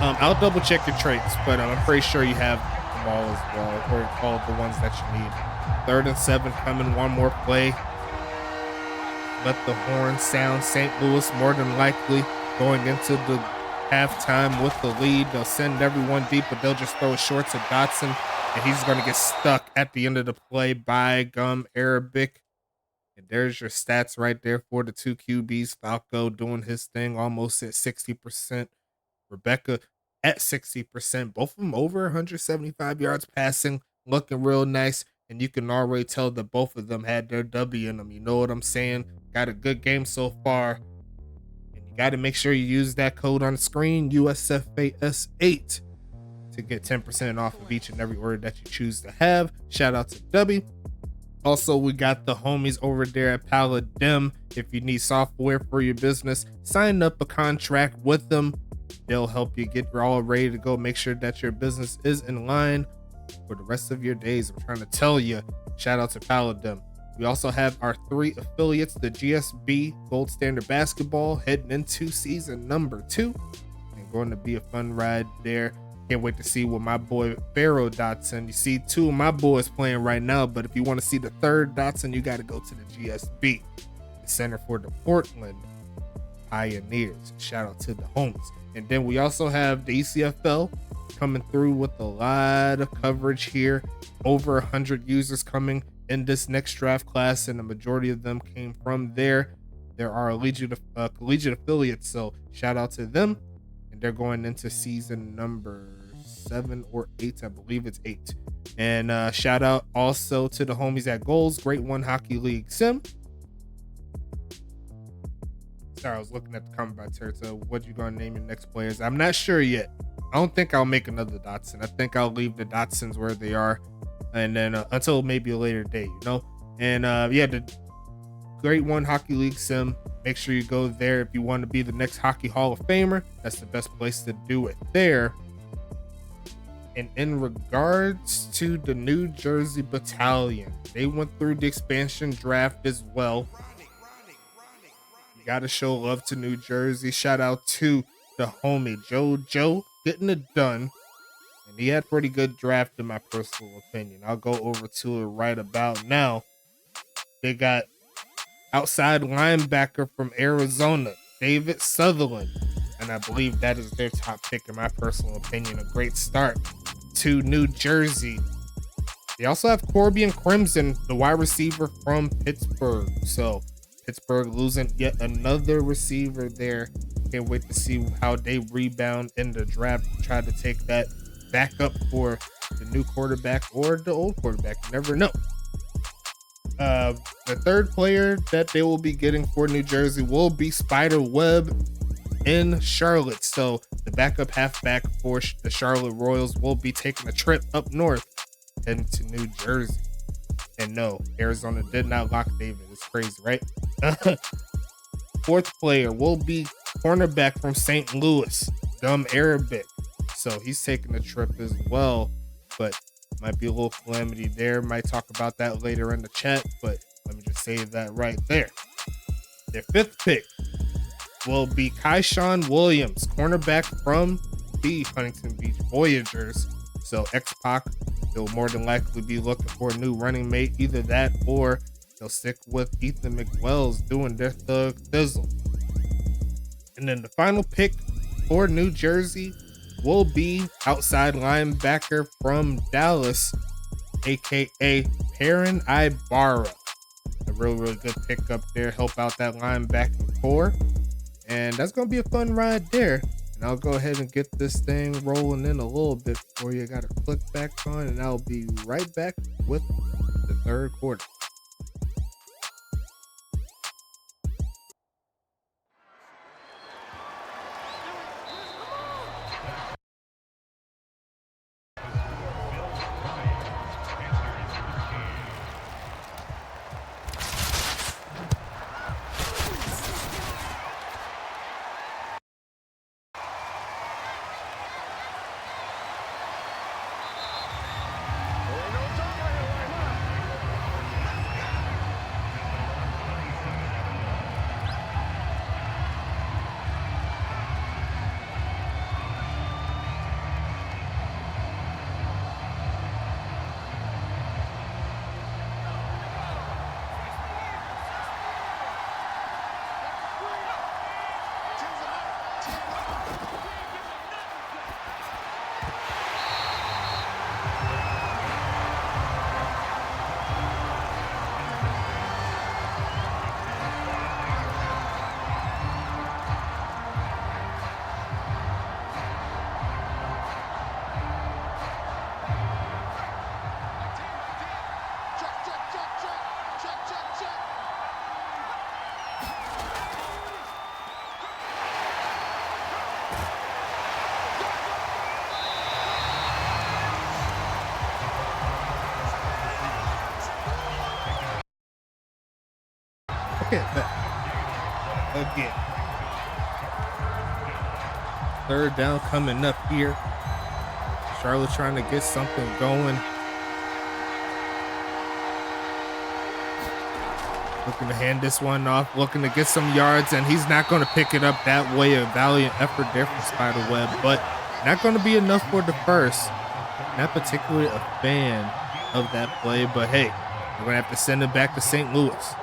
I'll double check your traits, but I'm pretty sure you have them all as well, or all of the ones that you need. 3rd and 7 coming, 1 more play. Let the horn sound. St. Louis more than likely going into the halftime with the lead. They'll send everyone deep, but they'll just throw it short to Dotson, and he's going to get stuck at the end of the play by Gum Arabic. And there's your stats right there for the 2 QBs. Falco doing his thing, almost at 60%. Rebecca at 60%. Both of them over 175 yards passing, looking real nice. And you can already tell that both of them had their W in them. You know what I'm saying? Got a good game so far. Got to make sure you use that code on the screen, USFAS8, to get 10% off of each and every order that you choose to have. Shout out to W. Also, we got the homies over there at Paladin. If you need software for your business, sign up a contract with them. They'll help you get all ready to go. Make sure that your business is in line for the rest of your days. I'm trying to tell you, shout out to Paladin. We also have our 3 affiliates, the GSB Gold Standard Basketball, heading into season number 2. And going to be a fun ride there. Can't wait to see what my boy Pharaoh Dotson. You see 2 of my boys playing right now, but if you want to see the 3rd Dotson, you got to go to the GSB, the Center for the Portland Pioneers. Shout out to the homies. And then we also have the ECFL coming through with a lot of coverage here. Over 100 users coming in this next draft class, and the majority of them came from there. There are collegiate affiliates, so shout out to them. And they're going into season number 7 or 8. I believe it's 8. And shout out also to the homies at Goals, Great One Hockey League Sim. Sorry, I was looking at the comment by Terta. What you gonna name your next players? I'm not sure yet. I don't think I'll make another Dotson. I think I'll leave the Dotsons where they are, and then until maybe a later date, you know. And yeah, the Great One Hockey League Sim. Make sure you go there if you want to be the next Hockey Hall of Famer. That's the best place to do it there. And in regards to the New Jersey Battalion, they went through the expansion draft as well. You gotta show love to New Jersey. Shout out to the homie Joe getting it done. And he had pretty good draft in my personal opinion. I'll go over to it right about now. They got outside linebacker from Arizona, David Sutherland. And I believe that is their top pick in my personal opinion. A great start to New Jersey. They also have Corbian Crimson, the wide receiver from Pittsburgh. So Pittsburgh losing yet another receiver there. Can't wait to see how they rebound in the draft. Try to take that back up for the new quarterback or the old quarterback. You never know. The third player that they will be getting for New Jersey will be Spider Webb in Charlotte. So the backup halfback for the Charlotte Royals will be taking a trip up north heading to New Jersey. And no, Arizona did not lock David. It's crazy, right? Fourth player will be cornerback from St. Louis, Dumb Arabic. So he's taking a trip as well, but might be a little calamity there. Might talk about that later in the chat, but let me just say that right there. Their fifth pick will be Kyshawn Williams, cornerback from the Huntington Beach Voyagers. So X-Pac, they'll more than likely be looking for a new running mate. Either that or they'll stick with Ethan McWells doing their thug thizzle. And then the final pick for New Jersey will be outside linebacker from Dallas, aka Perrin Ibarra. A really good pick up there, help out that linebacking core. And that's going to be a fun ride there. And I'll go ahead and get this thing rolling in a little bit for you. I got to click back on, and I'll be right back with the third quarter. Again, third down coming up here. Charlotte trying to get something going. Looking to hand this one off, looking to get some yards, and he's not going to pick it up that way. A valiant effort there from Spiderweb, but not going to be enough for the first. Not particularly a fan of that play, but hey, we're going to have to send it back to St. Louis.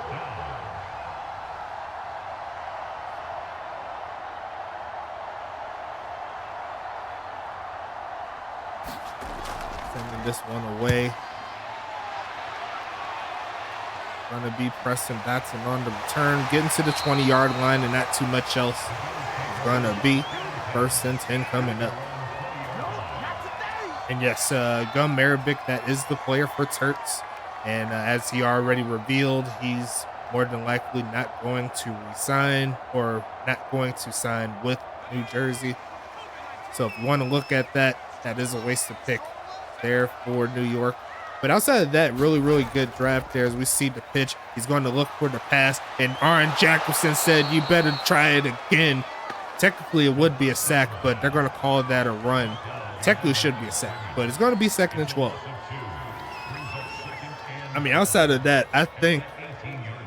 Sending this one away. Gonna be Preston Batson on the return, getting to the 20-yard line, and not too much else. It's gonna be 1st and 10 coming up. And yes, Gum Marabic, that is the player for Terps. And as he already revealed, he's more than likely not going to resign or not going to sign with New Jersey. So if you want to look at that, that is a wasted pick there for New York. But outside of that, really good draft there as we see the pitch. He's going to look for the pass, and Aaron Jacobson said, you better try it again. Technically, it would be a sack, but they're going to call that a run. Technically, it should be a sack, but it's going to be 2nd and 12. I mean, outside of that, I think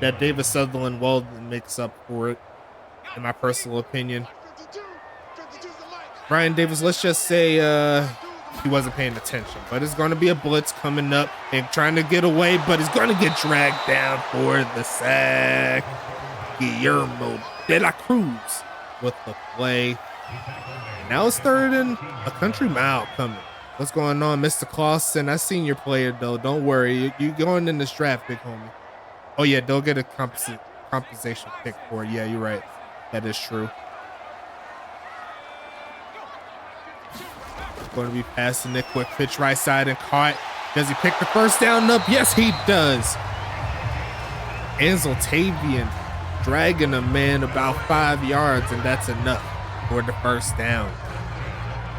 that David Sutherland Weldon makes up for it, in my personal opinion. Brian Davis, let's just say he wasn't paying attention, but it's going to be a blitz coming up and trying to get away, but it's going to get dragged down for the sack. Guillermo de la Cruz with the play. And now it's 3rd and a country mile coming. What's going on, Mr. Clausen? I seen your player, though. Don't worry. You going in this draft, big homie. Oh, yeah, they'll get a compensation pick for it. Yeah, you're right. That is true. Going to be passing it, quick pitch right side and caught. Does he pick the 1st down up? Yes, he does. Ansel Tavian dragging a man about 5 yards, and that's enough for the 1st down.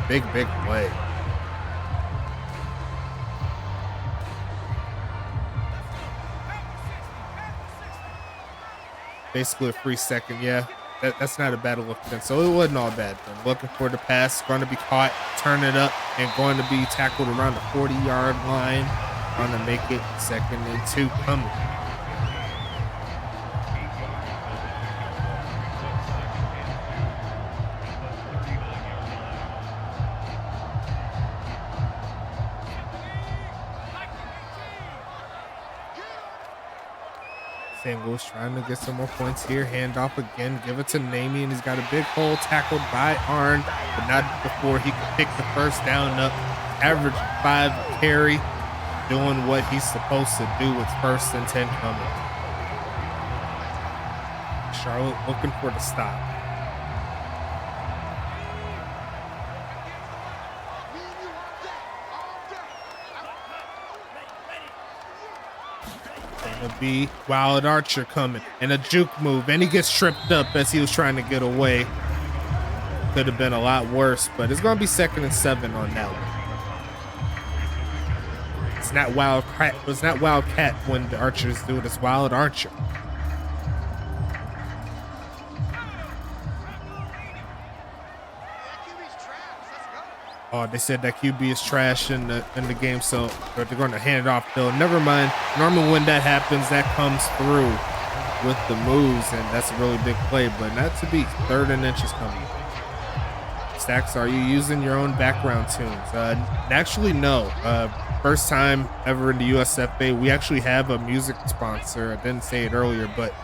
Big play. Basically a free 2nd, yeah. That's not a bad look then. So it wasn't all bad then. Looking for the pass, going to be caught, turn it up, and going to be tackled around the 40-yard line. Going to make it 2nd and 2 coming. St. Louis trying to get some more points here. Hand off again. Give it to Namey, and he's got a big hole tackled by Arn, but not before he could pick the 1st down up. Average 5 carry, doing what he's supposed to do with 1st and 10 coming. Charlotte looking for the stop. Gonna be Wild Archer coming, and a juke move, and he gets tripped up as he was trying to get away. Could have been a lot worse, but it's gonna be 2nd and 7 on that one. It's not Wildcat. It's not Wildcat when the Archers do it. It's Wild Archer. Oh, they said that QB is trash in the game, so they're going to hand it off. Though, never mind. Normally, when that happens, that comes through with the moves, and that's a really big play. But not to be 3rd and inches coming. Stacks, are you using your own background tunes? Actually, no. First time ever in the USFA. We actually have a music sponsor. I didn't say it earlier, but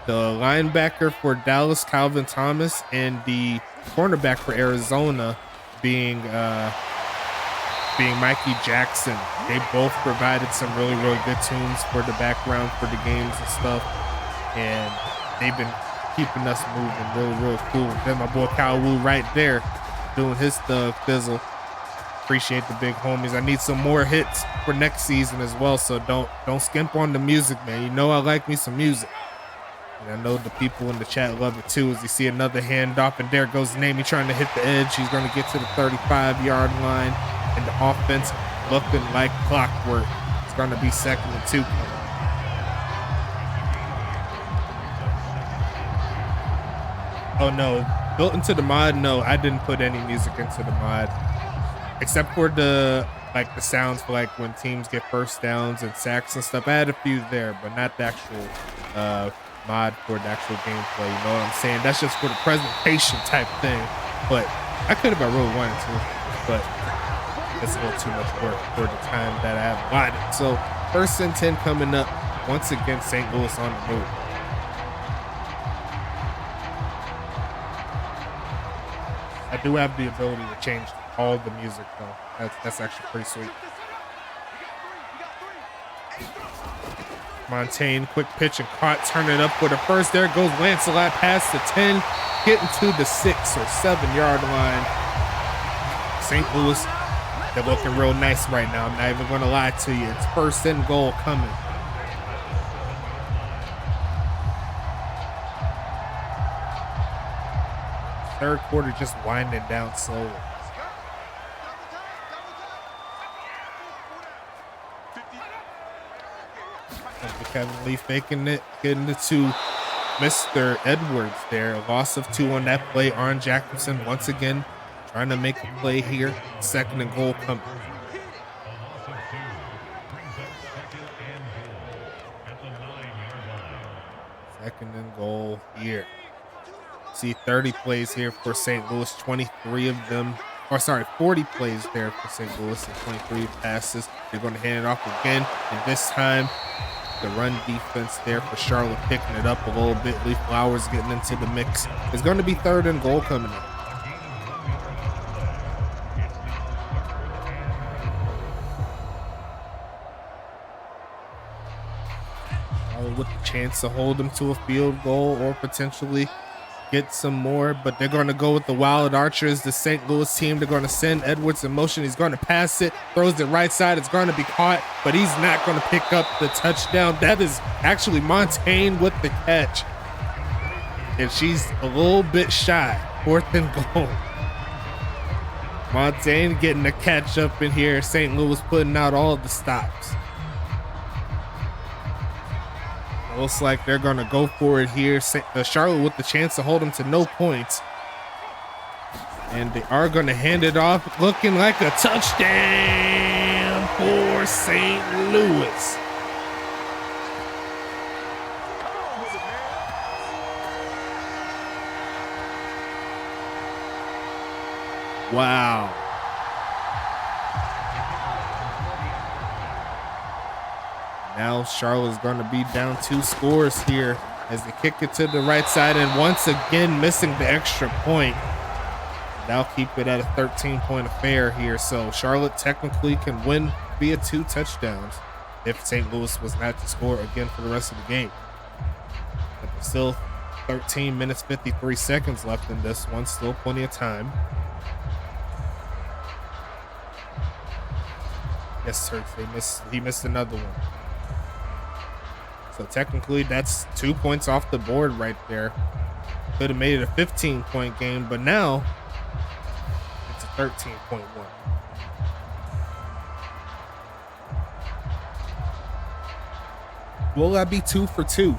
the linebacker for Dallas, Calvin Thomas, and the cornerback for Arizona, being Mikey Jackson. They both provided some really good tunes for the background for the games and stuff, and they've been keeping us moving real cool. There's my boy Kyle Wu right there doing his thug thizzle. Appreciate the big homies. I need some more hits for next season as well, so don't skimp on the music, man. You know I like me some music. And I know the people in the chat love it too. As you see another handoff, and there goes Namey trying to hit the edge. He's going to get to the 35-yard line, and the offense looking like clockwork. It's going to be 2nd and 2. Oh no, built into the mod? No, I didn't put any music into the mod, except for the sounds for like when teams get 1st downs and sacks and stuff. I had a few there, but not the actual mod for the actual gameplay. You know what I'm saying? That's just for the presentation type thing. But I could if I really wanted to, but it's a little too much work for the time that I have allotted. So 1st and 10 coming up. Once again, St. Louis on the move. I do have the ability to change the all the music though. That's actually pretty sweet. Montaigne, quick pitch and caught, turn it up with a first. There goes Lancelot past the 10, getting to the 6 or 7 yard line. St. Louis, they're looking real nice right now. I'm not even going to lie to you. It's first and goal coming. Third quarter just winding down slowly. Kevin Lee faking it, getting it to Mr. Edwards there. A loss of 2 on that play. Arn Jacobson once again trying to make a play here. Second and goal coming. Second and goal here. See 30 plays here for St. Louis, 23 of them, or sorry, 40 plays there for St. Louis and 23 passes. They're going to hand it off again, and this time the run defense there for Charlotte picking it up a little bit. Lee Flowers getting into the mix. It's going to be third and goal coming in. With the chance to hold them to a field goal or potentially get some more, but they're going to go with the Wild Archers, the St. Louis team. They're going to send Edwards in motion. He's going to pass it, throws it right side. It's going to be caught, but he's not going to pick up the touchdown. That is actually Montaigne with the catch, and she's a little bit shy. Fourth and goal. Montaigne getting the catch up in here. St. Louis putting out all of the stops. Looks like they're going to go for it here. Charlotte with the chance to hold them to no points. And they are going to hand it off, looking like a touchdown for St. Louis. Wow. Now Charlotte's going to be down 2 scores here as they kick it to the right side, and once again missing the extra point. They'll keep it at a 13-point affair here, so Charlotte technically can win via 2 touchdowns if St. Louis was not to score again for the rest of the game. But there's still 13 minutes 53 seconds left in this one, still plenty of time. Yes, sir, he missed another one. So technically, that's 2 points off the board right there. Could have made it a 15-point game, but now it's a 13-point one. Will I be 2 for 2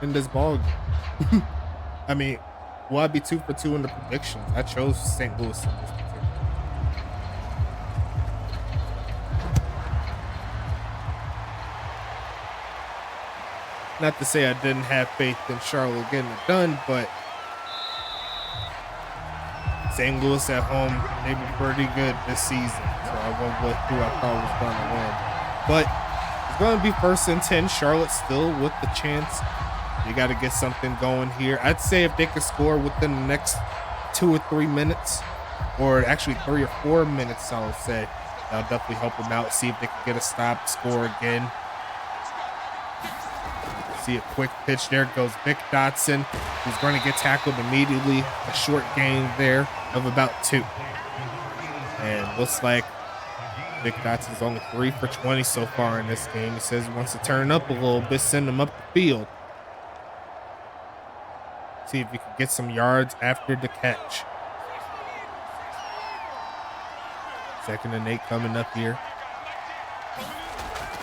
in this ball game? I mean, will I be 2 for 2 in the predictions? I chose St. Louis in this particular. Not to say I didn't have faith in Charlotte getting it done, but St. Louis at home, they were pretty good this season. So I went with who I thought was going to win. But it's going to be 1st and 10. Charlotte still with the chance. You got to get something going here. I'd say if they could score within the next 2 or 3 minutes, or actually 3 or 4 minutes, I would say, that'll definitely help them out. See if they can get a stop, score again. See a quick pitch. There goes Vic Dotson, who's going to get tackled immediately. A short gain there of about 2. And looks like Vic Dotson's only 3 for 20 so far in this game. He says he wants to turn up a little bit, send him up the field. See if he can get some yards after the catch. 2nd and 8 coming up here.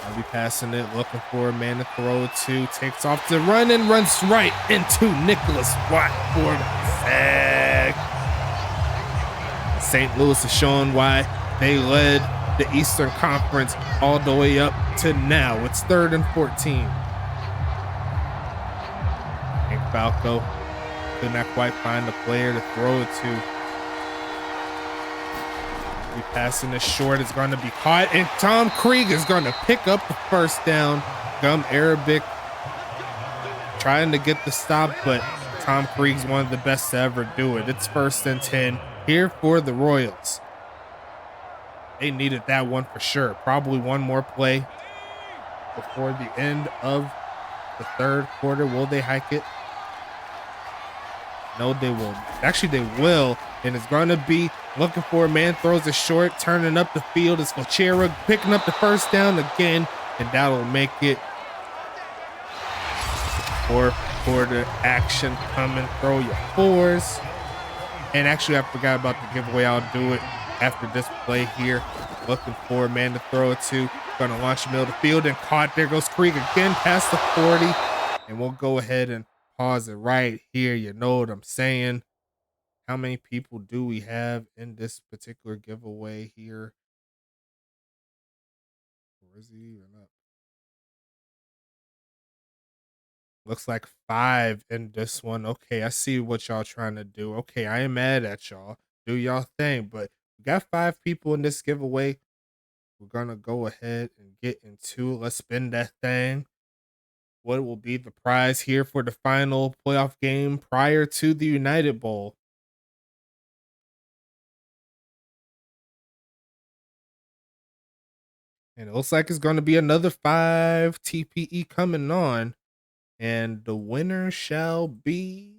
I'll be passing it, looking for a man to throw to. Takes off to run and runs right into Nicholas Watt for the sack. St. Louis is showing why they led the Eastern Conference all the way up to now. It's 3rd and 14. Hank Falco could not quite find a player to throw it to. Be passing this short. It's going to be caught, and Tom Krieg is going to pick up the first down. Gum Arabic trying to get the stop, but Tom Krieg's one of the best to ever do it. It's 1st and 10. here for the Royals. They needed that one for sure. Probably one more play before the end of the third quarter. Will they hike it? No, they won't. Actually, they will. And it's going to be looking for a man, throws it short, turning up the field. It's Flachera picking up the first down again, and that'll make it. Fourth quarter action coming. Throw your fours. And actually, I forgot about the giveaway. I'll do it after this play here. Looking for a man to throw it to. Going to launch the middle of the field and caught. There goes Krieg again past the 40. And we'll go ahead and pause it right here. You know what I'm saying? How many people do we have in this particular giveaway here? Where is he even up? Looks like 5 in this one. Okay, I see what y'all trying to do. Okay, I ain't mad at y'all. Do y'all thing, but we got 5 people in this giveaway. We're gonna go ahead and get into it. Let's spin that thing. What will be the prize here for the final playoff game prior to the United Bowl? And it looks like it's going to be another 5 TPE coming on. And the winner shall be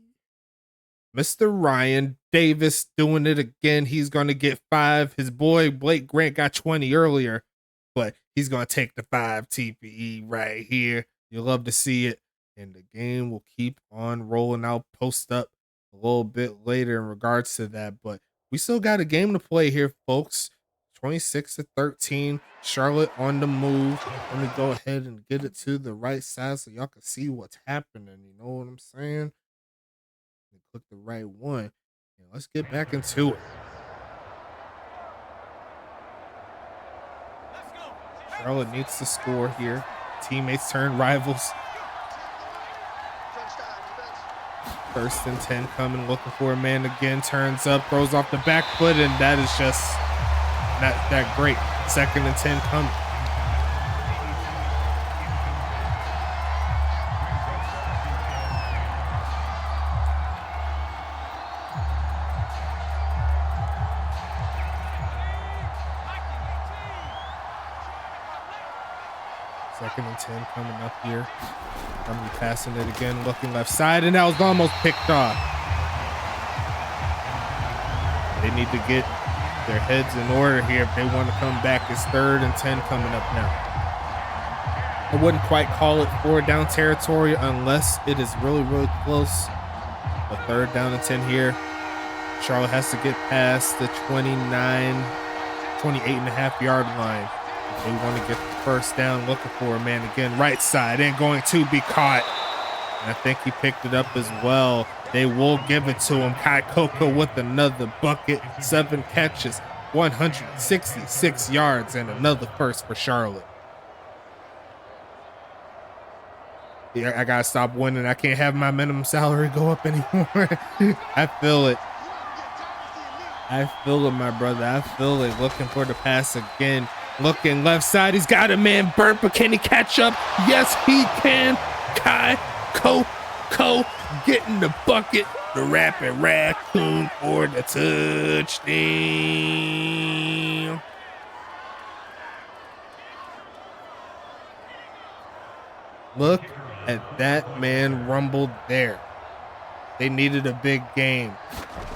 Mr. Ryan Davis doing it again. He's going to get 5. His boy Blake Grant got 20 earlier, but he's going to take the 5 TPE right here. You'll love to see it. And the game will keep on rolling. I'll post up a little bit later in regards to that, but we still got a game to play here, folks. 26-13, Charlotte on the move. Let me go ahead and get it to the right side so y'all can see what's happening. You know what I'm saying? Click the right one. And let's get back into it. Charlotte needs to score here. Teammates turn rivals. 1st and 10 coming, looking for a man again. Turns up, throws off the back foot, and that is just not that great. 2nd and 10 coming. Second and 10 coming up here. I'm gonna be passing it again, looking left side, and that was almost picked off. They need to get their heads in order here if they want to come back. It's 3rd and 10 coming up now. I wouldn't quite call it 4 down territory unless it is really, really close. But 3rd down and 10 here. Charlotte has to get past the 28 and a half yard line. If they want to get the first down, looking for a man again, right side, and going to be caught. And I think he picked it up as well. They will give it to him. Kai Coco with another bucket. 7 catches, 166 yards, and another first for Charlotte. Yeah, I gotta stop winning. I can't have my minimum salary go up anymore. I feel it. I feel it, my brother. I feel it. Looking for the pass again. Looking left side. He's got a man burnt, but can he catch up? Yes, he can. Kai Coco getting the bucket. The Rapid Raccoon for the touchdown. Look at that man rumbled there. They needed a big game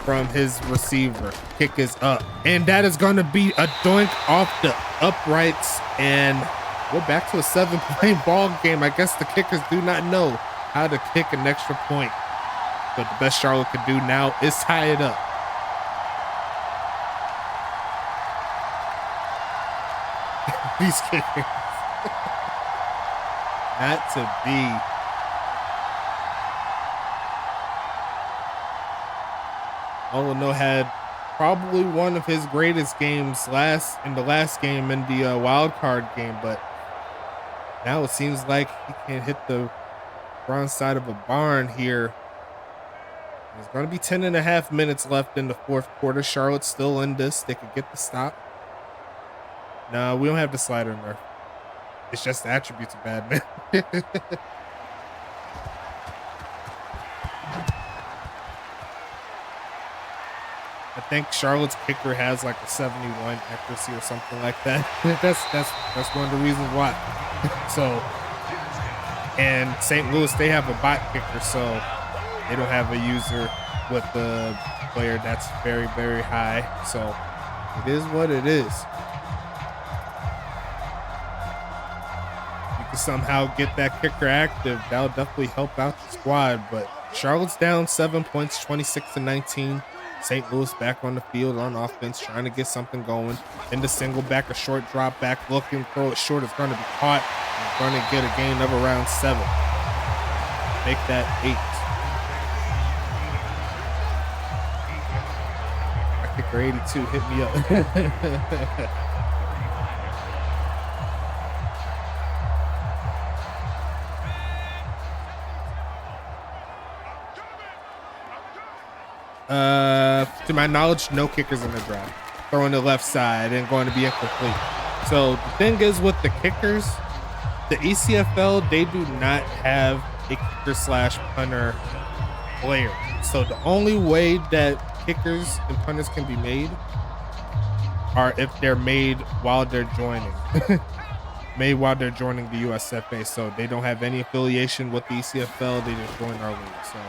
from his receiver. Kick is up. And that is going to be a doink off the uprights. And we're back to a 7-point ball game. I guess the kickers do not know how to kick an extra point. But the best Charlotte could do now is tie it up. These kickers. Not to be. Olino had probably one of his greatest games in the last game in the wild card game, but now it seems like he can hit the front side of a barn here. There's going to be 10 and a half minutes left in the 4th quarter. Charlotte's still in this. They could get the stop. No, we don't have the slider nerf. It's just the attributes are bad, man. I think Charlotte's kicker has like a 71 accuracy or something like that. that's one of the reasons why. So, and St. Louis, they have a bot kicker, so they don't have a user with the player that's very, very high. So it is what it is. You can somehow get that kicker active. That'll definitely help out the squad. But Charlotte's down 7 points, 26-19. St. Louis back on the field on offense, trying to get something going. In the single back, a short drop back, looking, throw it short. It's going to be caught. It's going to get a gain of around 7. Make that 8. My kicker 82 hit me up. To my knowledge, no kickers in the draft. Throwing the left side and going to be incomplete. So the thing is with the kickers, the ECFL, they do not have a kicker/punter player. So the only way that kickers and punters can be made are if they're made while they're joining. Made while they're joining the USFA. So they don't have any affiliation with the ECFL. They just joined our league. So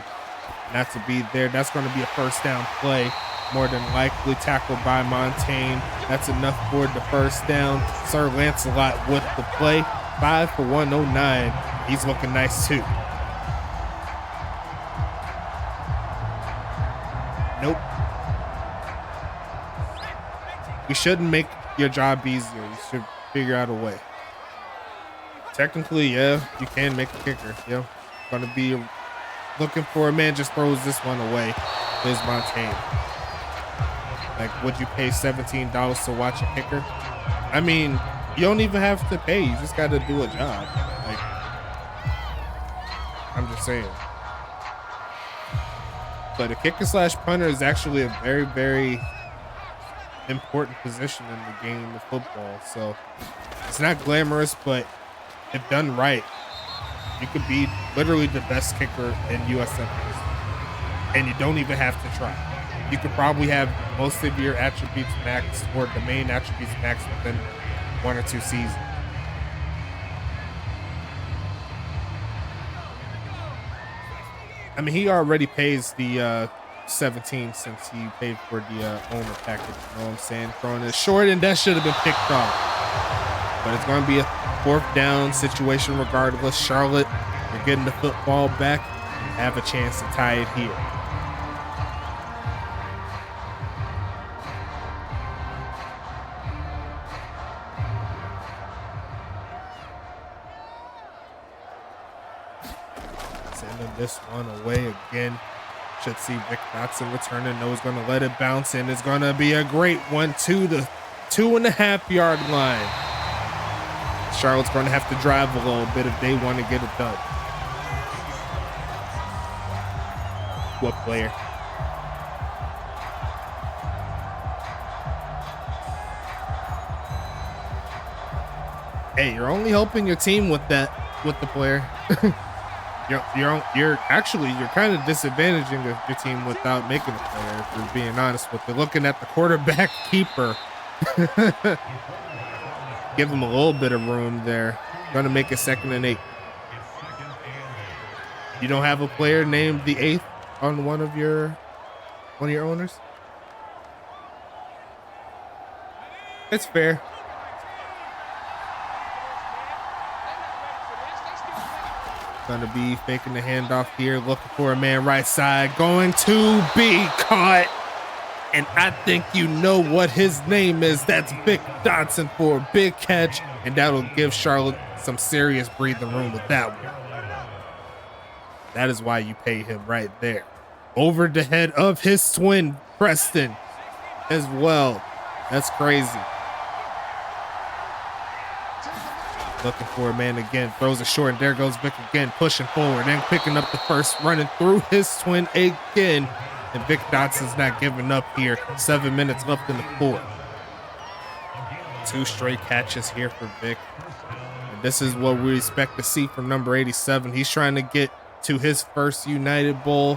not to be there. That's going to be a first down play. More than likely tackled by Montaigne. That's enough for the first down. Sir Lancelot with the play. 5 for 109. He's looking nice too. Nope. We shouldn't make your job easier. You should figure out a way. Technically, yeah, you can make a kicker. Yeah, going to be looking for a man, just throws this one away. There's Montaigne. Like, would you pay $17 to watch a kicker? I mean, you don't even have to pay. You just got to do a job. Like, I'm just saying. But a kicker/punter is actually a very, very important position in the game of football. So it's not glamorous, but if done right, you could be literally the best kicker in USFA, and you don't even have to try. You could probably have most of your attributes maxed, or the main attributes maxed within 1 or 2 seasons. I mean, he already pays the 17 since he paid for the owner package. You know what I'm saying? Throwing it short, and that should have been picked off. But it's going to be a 4th down situation regardless. Charlotte, they're getting the football back and have a chance to tie it here. Sending this one away again. Should see Vic Dotson returning. No, he's going to let it bounce, and it's going to be a great one to the 2.5-yard line. Charlotte's going to have to drive a little bit if they want to get it done. What player? Hey, you're only helping your team with that, with the player. you're kind of disadvantaging your team without making a player, if you're being honest with you. Looking at the quarterback keeper. Give him a little bit of room there. Going to make it 2nd and 8. You don't have a player named the 8th on one of your owners? It's fair. Going to be faking the handoff here, looking for a man right side, going to be caught. And I think you know what his name is. That's Vic Dotson for a big catch, and that'll give Charlotte some serious breathing room with that one. That is why you pay him right there. Over the head of his twin, Preston, as well. That's crazy. Looking for a man again, throws it short, and there goes Vic again, pushing forward and picking up the first, running through his twin again. And Vic Dotson's not giving up here. 7 minutes left in the 4th. 2 straight catches here for Vic. And this is what we expect to see from number 87. He's trying to get to his first United Bowl.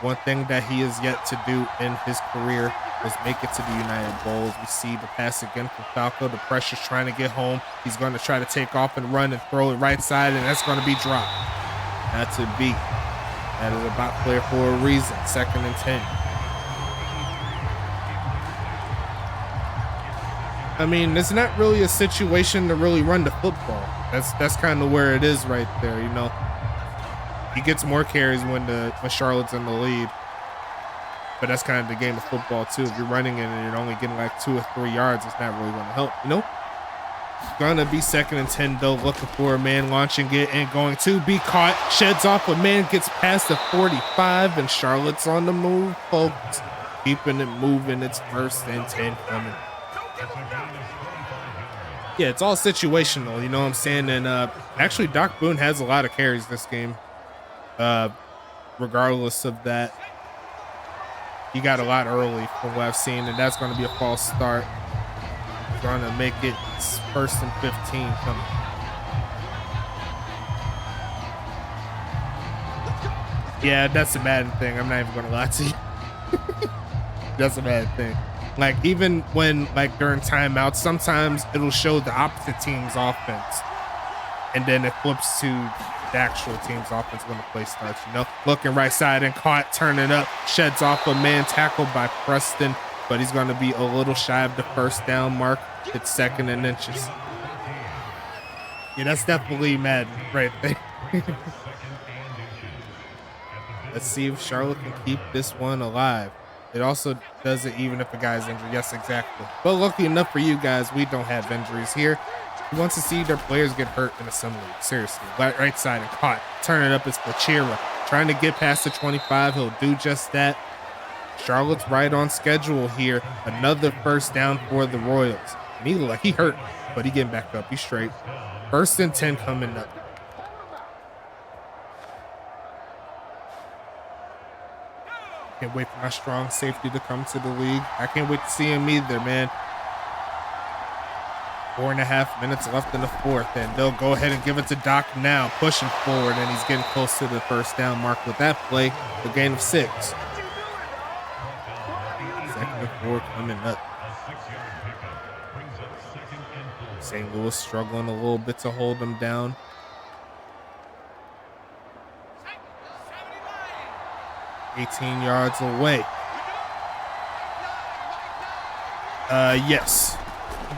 One thing that he has yet to do in his career Let's make it to the United Bowl. As we see the pass again from Falco. The pressure's trying to get home. He's going to try to take off and run and throw it right side, and that's going to be dropped. Not to be. That is a bot player for a reason. 2nd and 10. I mean, it's not really a situation to really run the football. That's kind of where it is right there, you know. He gets more carries when Charlotte's in the lead. But that's kind of the game of football too. If you're running it and you're only getting like 2 or 3 yards, it's not really going to help, you know? Gonna be 2nd and 10 though, looking for a man, launching it and going to be caught. Sheds off a man, gets past the 45, and Charlotte's on the move, folks. Keeping it moving. It's 1st and 10 coming. Yeah, it's all situational, you know what I'm saying? And actually, Doc Boone has a lot of carries this game. Regardless of that, he got a lot early from what I've seen, and that's going to be a false start. Going to make it 1st and 15 coming. Yeah, that's a bad thing. I'm not even going to lie to you. That's a bad thing. Like, even when, like, during timeouts, sometimes it'll show the opposite team's offense, and then it flips to the actual team's offense when the play starts, you know? Looking right side and caught, turning up, sheds off a man, tackled by Preston, but he's going to be a little shy of the 1st down mark. It's 2nd and inches. Yeah, that's definitely Madden right there. Let's see if Charlotte can keep this one alive. It also does it even if a guy's injured. Yes, exactly. But lucky enough for you guys, we don't have injuries here. He wants to see their players get hurt in assembly. Seriously. Right side and caught. Turn it up. It's Pachira. Trying to get past the 25. He'll do just that. Charlotte's right on schedule here. Another 1st down for the Royals. And he looked like he hurt, but he getting back up. He's straight. 1st and 10 coming up. Can't wait for my strong safety to come to the league. I can't wait to see him either, man. 4.5 minutes left in the 4th, and they'll go ahead and give it to Doc now, pushing forward, and he's getting close to the 1st down mark with that play. The gain of 6. 2nd and 4 coming up. St. Louis struggling a little bit to hold them down. $18 yards away. Yes.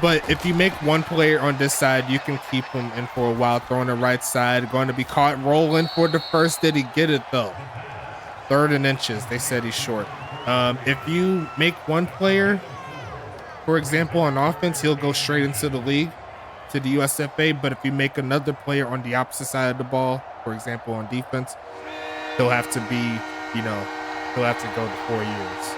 But if you make one player on this side, you can keep him in for a while. Throwing the right side. Going to be caught rolling for the 1st. Did he get it, though? 3rd and inches. They said he's short. If you make one player, for example, on offense, he'll go straight into the league, to the USFA. But if you make another player on the opposite side of the ball, for example, on defense, he'll have to be, you know, he'll have to go to 4 years.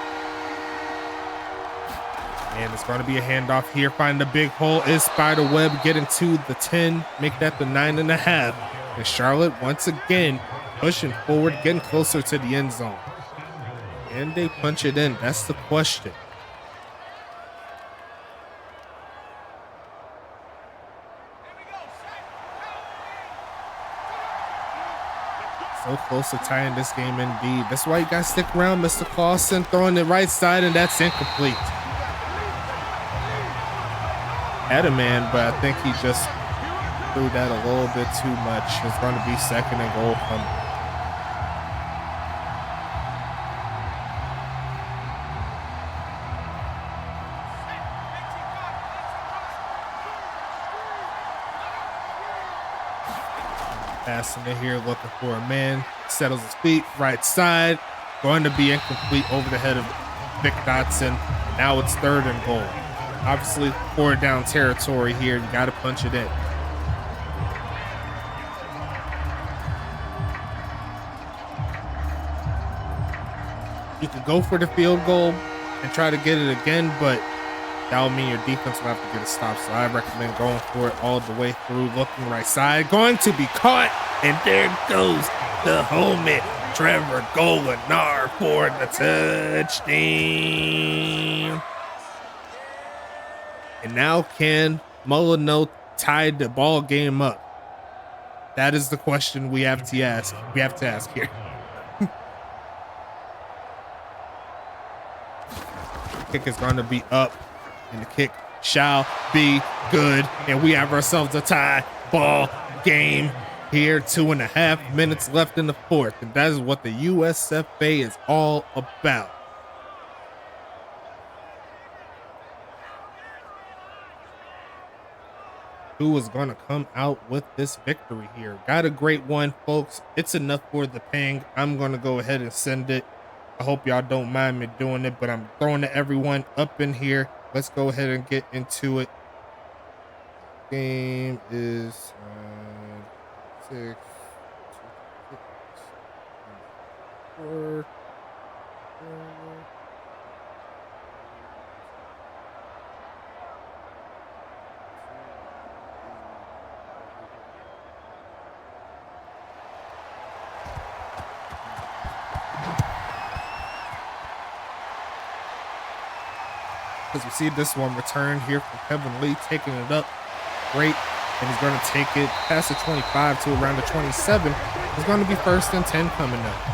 And it's going to be a handoff here. Finding the big hole is Spiderweb, getting to the 10, make that the 9.5. And Charlotte once again pushing forward, getting closer to the end zone. Can they punch it in? That's the question. So close to tying this game indeed. That's why you got to stick around, Mr. Clausen. Throwing the right side, and that's incomplete. Had a man, but I think he just threw that a little bit too much. It's going to be 2nd and goal coming. Passing it here, looking for a man. Settles his feet, right side. Going to be incomplete over the head of Vic Dotson. Now it's 3rd and goal. Obviously, 4 down territory here. You got to punch it in. You can go for the field goal and try to get it again, but that will mean your defense will have to get a stop. So I recommend going for it all the way through. Looking right side. Going to be caught. And there goes the homie, Trevor Golinar, for the touchdown. And now can Molyneux tie the ball game up? That is the question we have to ask. We have to ask here. kick is going to be up, and the kick shall be good. And we have ourselves a tie ball game here. 2.5 minutes left in the fourth, and that is what the USFA is all about. Who is going to come out with this victory here? Got a great one, folks. It's enough for the ping. I'm going to go ahead and send it. I hope y'all don't mind me doing it, but I'm throwing it everyone up in here. Let's go ahead and get into it. Game is 6, 4. As we see this one return here from Kevin Lee, taking it up great, and he's going to take it past the 25 to around the 27. It's going to be 1st and 10 coming up.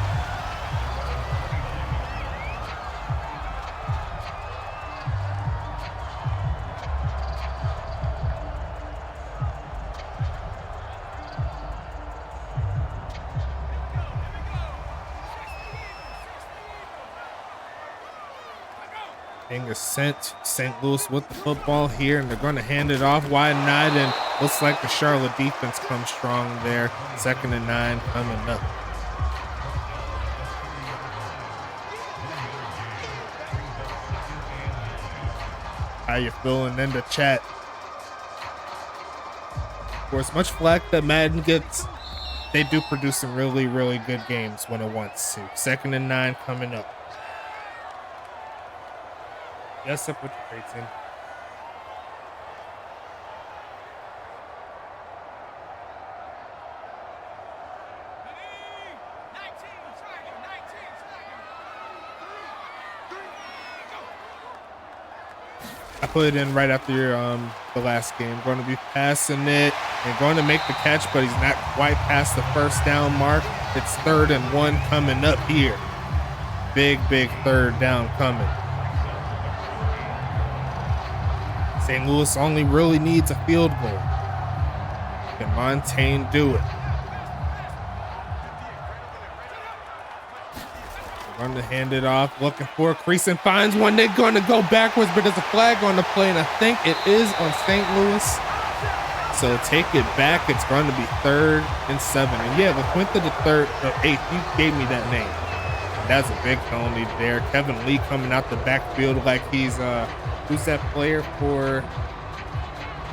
Is sent St. Louis with the football here, and they're going to hand it off wide not, and looks like the Charlotte defense comes strong there. 2nd and 9 coming up. How you feeling in the chat? For as much flack that Madden gets, they do produce some really, really good games when it wants to. 2nd and 9 coming up. Yes, up with your crates in. I put it in right after the last game. Going to be passing it and going to make the catch, but he's not quite past the 1st down mark. It's 3rd and 1 coming up here. Big 3rd down coming. St. Louis only really needs a field goal. Can Montaigne do it? They're going to hand it off, looking for a crease and finds one. They're going to go backwards, but there's a flag on the play, and I think it is on St. Louis. So take it back. It's going to be 3rd and 7. And yeah, LaQuinta the 8th, you gave me that name. That's a big penalty there. Kevin Lee coming out the backfield like he's who's that player for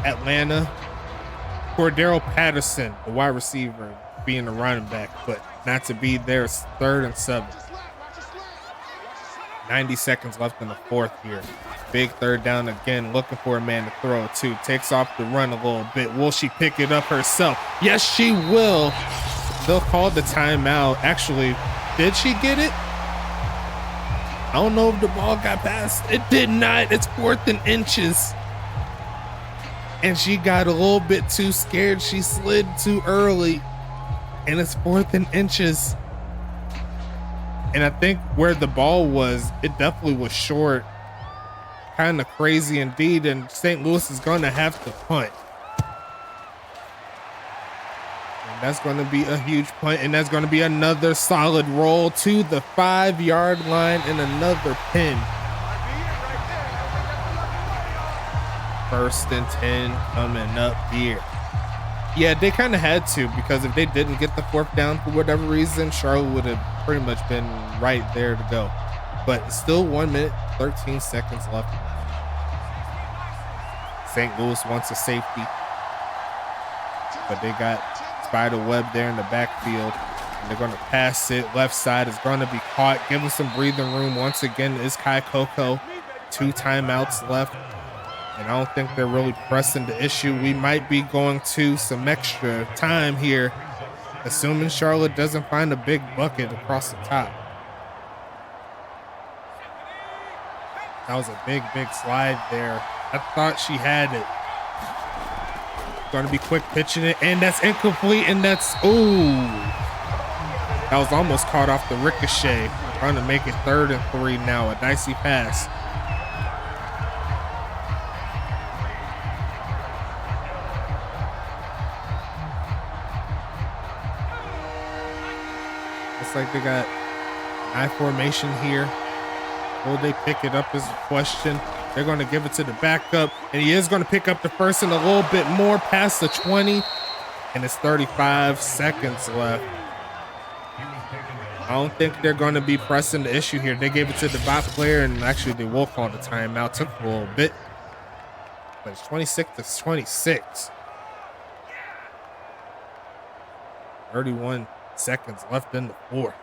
Atlanta? Cordero Patterson, the wide receiver, being a running back, but not to be there. It's 3rd and 7. 90 seconds left in the fourth here. Big 3rd down again, looking for a man to throw it to. Takes off the run a little bit. Will she pick it up herself? Yes, she will. They'll call the timeout. Actually, did she get it? I don't know if the ball got past. It did not. It's 4th and inches. And she got a little bit too scared. She slid too early. And it's 4th and inches. And I think where the ball was, it definitely was short. Kind of crazy indeed. And St. Louis is going to have to punt. That's going to be a huge punt, and that's going to be another solid roll to the 5-yard line and another pin. 1st and 10 coming up here. Yeah, they kind of had to, because if they didn't get the 4th down for whatever reason, Charlotte would have pretty much been right there to go. But still 1 minute, 13 seconds left. St. Louis wants a safety, but they got spider web there in the backfield, and they're going to pass it. Left side is going to be caught. Give them some breathing room. Once again, is Kai Coco. 2 timeouts left, and I don't think they're really pressing the issue. We might be going to some extra time here, assuming Charlotte doesn't find a big bucket across the top. That was a big slide there. I thought she had it. Going to be quick pitching it, and that's incomplete, and that's, ooh. That was almost caught off the ricochet. Trying to make it 3rd and 3 now. A dicey pass. Looks like they got I formation here. Will they pick it up is the question. They're going to give it to the backup, and he is going to pick up the first and a little bit more past the 20, and it's 35 seconds left. I don't think they're going to be pressing the issue here. They gave it to the bot player, and actually they will call the timeout. Took a little bit, but it's 26-26. 31 seconds left in the fourth.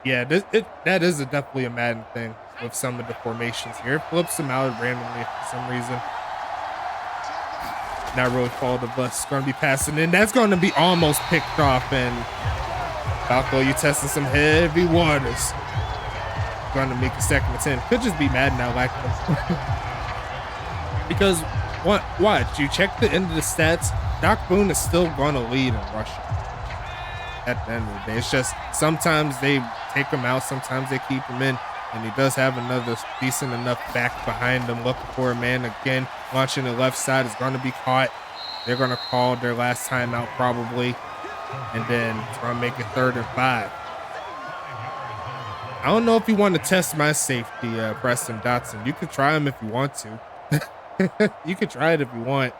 Yeah, that is definitely a Madden thing with some of the formations here. It flips them out randomly for some reason. Not really follow the bus. It's going to be passing in. That's going to be almost picked off. And Falco, you testing some heavy waters. Going to make a 2nd and 10. Could just be Madden now, like because watch, you check the end of the stats. Doc Boone is still going to lead in rushing. At the end of the day, it's just sometimes they take him out, sometimes they keep him in, and he does have another decent enough back behind him looking for a man again. Launching the left side is going to be caught. They're going to call their last timeout probably, and then it's going to make it 3rd and 5. I don't know if you want to test my safety, Preston Dotson. You could try him if you want to. You could try it if you want,